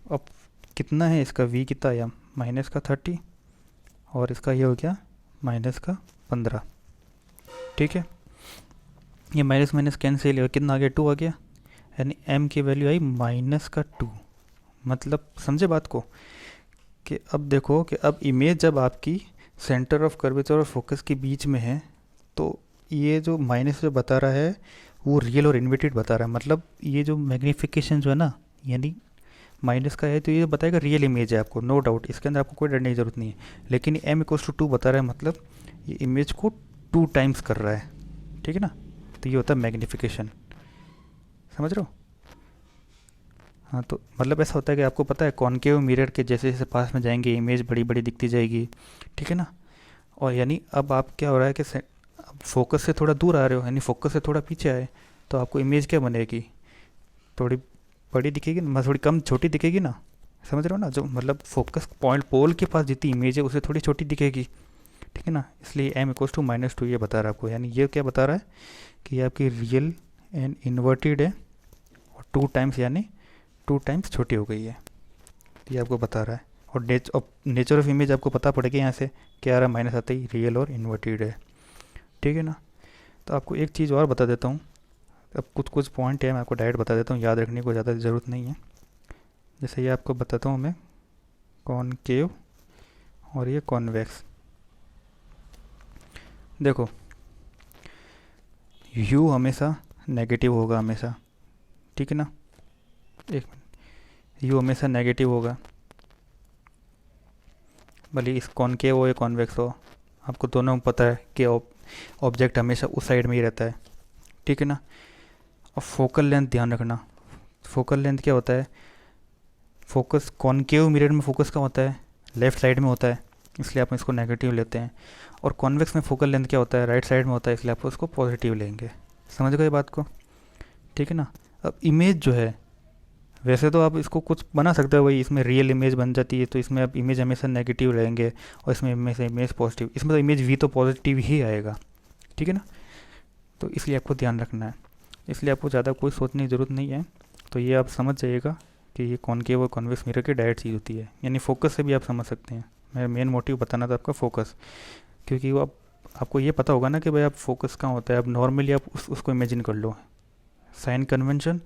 [SPEAKER 1] अब कितना है इसका, v कितना आया, -30 और इसका ये हो गया -15। ठीक है, ये माइनस माइनस कैंसिल, कितना आ गया, 2 आ गया, यानी m की वैल्यू आई -2। मतलब समझे बात को, कि अब देखो कि अब इमेज जब आपकी सेंटर ऑफ कर्वेचर और फोकस के बीच में है, तो ये जो माइनस जो बता रहा है वो रियल और इन्वर्टेड बता रहा है। मतलब ये जो मैग्नीफिकेशन जो है ना, यानी माइनस का है, तो ये बताएगा रियल इमेज है आपको, नो डाउट, इसके अंदर आपको कोई डरने की ज़रूरत नहीं है। लेकिन m इक्वल्स टू 2 बता रहा है, मतलब ये इमेज को 2 टाइम्स कर रहा है। ठीक है ना, तो ये होता है मैग्नीफिकेशन, समझ रहे हो। हाँ, तो मतलब ऐसा होता है कि आपको पता है, कॉनकेव मिरर के जैसे जैसे पास में जाएंगे इमेज बड़ी बड़ी दिखती जाएगी। ठीक है ना। और यानी अब आप क्या हो रहा है कि अब फोकस से थोड़ा दूर आ रहे हो, यानी फोकस से थोड़ा पीछे आए, तो आपको इमेज क्या बनेगी, थोड़ी बड़ी दिखेगी ना, थोड़ी कम छोटी दिखेगी ना। समझ रहे हो ना, जो मतलब फोकस पॉइंट पोल के पास जितनी इमेज है उससे थोड़ी छोटी दिखेगी। ठीक है ना, इसलिए m इक्वल्स टू -2 ये बता रहा है आपको। यानी ये क्या बता रहा है कि ये आपकी रियल एंड इन्वर्टेड है, और 2 टाइम्स यानी 2 टाइम्स छोटी हो गई है, ये आपको बता रहा है। और नेचर ऑफ इमेज आपको पता पड़ेगा यहाँ से, क्या आ रहा है, माइनस आता ही रियल और इन्वर्टेड है। ठीक है ना। तो आपको एक चीज़ और बता देता हूँ, अब कुछ कुछ पॉइंट है मैं आपको डायरेक्ट बता देता हूँ, याद रखने को ज़्यादा ज़रूरत नहीं है। जैसे ये आपको बताता हूँ मैं, कॉनकेव और ये कॉन्वेक्स। देखो u हमेशा नेगेटिव होगा हमेशा। ठीक है ना, एक मिनट, u हमेशा नेगेटिव होगा, भले इस कॉनकेव हो या कॉन्वेक्स हो, आपको दोनों में पता है कि ऑब्जेक्ट हमेशा उस साइड में ही रहता है। ठीक है ना। और फोकल लेंथ ध्यान रखना, फोकल लेंथ क्या होता है, फोकस कॉनकेव मिरर में फोकस का होता है, लेफ़्ट साइड में होता है, इसलिए आप इसको नेगेटिव लेते हैं। और कॉन्वेक्स में फोकल लेंथ क्या होता है, राइट साइड में होता है, इसलिए आप उसको पॉजिटिव लेंगे। समझ गए बात को। ठीक है ना। अब इमेज जो है वैसे तो आप इसको कुछ बना सकते हो, भाई इसमें रियल इमेज बन जाती है तो इसमें आप इमेज हमेशा नेगेटिव रहेंगे, और इसमें इमेज पॉजिटिव, इसमें तो इमेज वी तो पॉजिटिव ही आएगा, ठीक है ना। तो इसलिए आपको ध्यान रखना है, इसलिए आपको ज़्यादा कोई सोचने की ज़रूरत नहीं है। तो ये आप समझ जाइएगा कि ये कॉनकेव और कॉन्वेक्स मिरर की डायरेक्ट चीज़ होती है, यानी फोकस से भी आप समझ सकते हैं। मेरा मेन मोटिव बताना था आपका फोकस, क्योंकि वो आपको ये पता होगा ना कि भाई आप फोकस कहाँ होता है। अब नॉर्मली आप उसको इमेजिन कर लो, साइन कन्वेंशन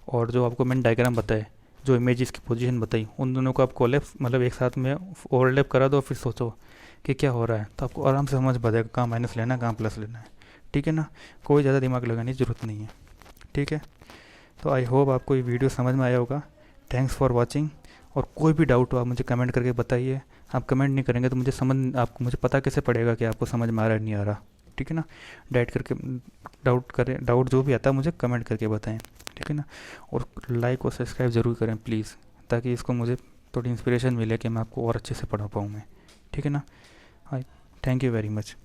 [SPEAKER 1] और जो आपको मैंने डायग्राम बताए, जो इमेजेस की पोजीशन बताई, उन दोनों को आप कोलैप्स मतलब एक साथ में ओवरलैप करा दो, फिर सोचो कि क्या हो रहा है, तो आपको आराम से समझ पा जाएगा कहाँ माइनस लेना है कहाँ प्लस लेना है, ठीक है ना। कोई ज़्यादा दिमाग लगाने की ज़रूरत नहीं है, ठीक है। तो आई होप आपको ये वीडियो समझ में आया होगा। Thanks for watching. और कोई भी डाउट हो आप मुझे कमेंट करके बताइए। आप कमेंट नहीं करेंगे तो मुझे पता कैसे पड़ेगा कि आपको समझ में आ रहा है नहीं आ रहा, ठीक है ना। डाउट जो भी आता है मुझे कमेंट करके बताएं, ठीक है ना। और लाइक और सब्सक्राइब ज़रूर करें प्लीज़, ताकि इसको मुझे थोड़ी इंस्पिरेशन मिले कि मैं आपको और अच्छे से पढ़ा पाऊँ मैं, ठीक है ना। हाय, थैंक यू वेरी मच।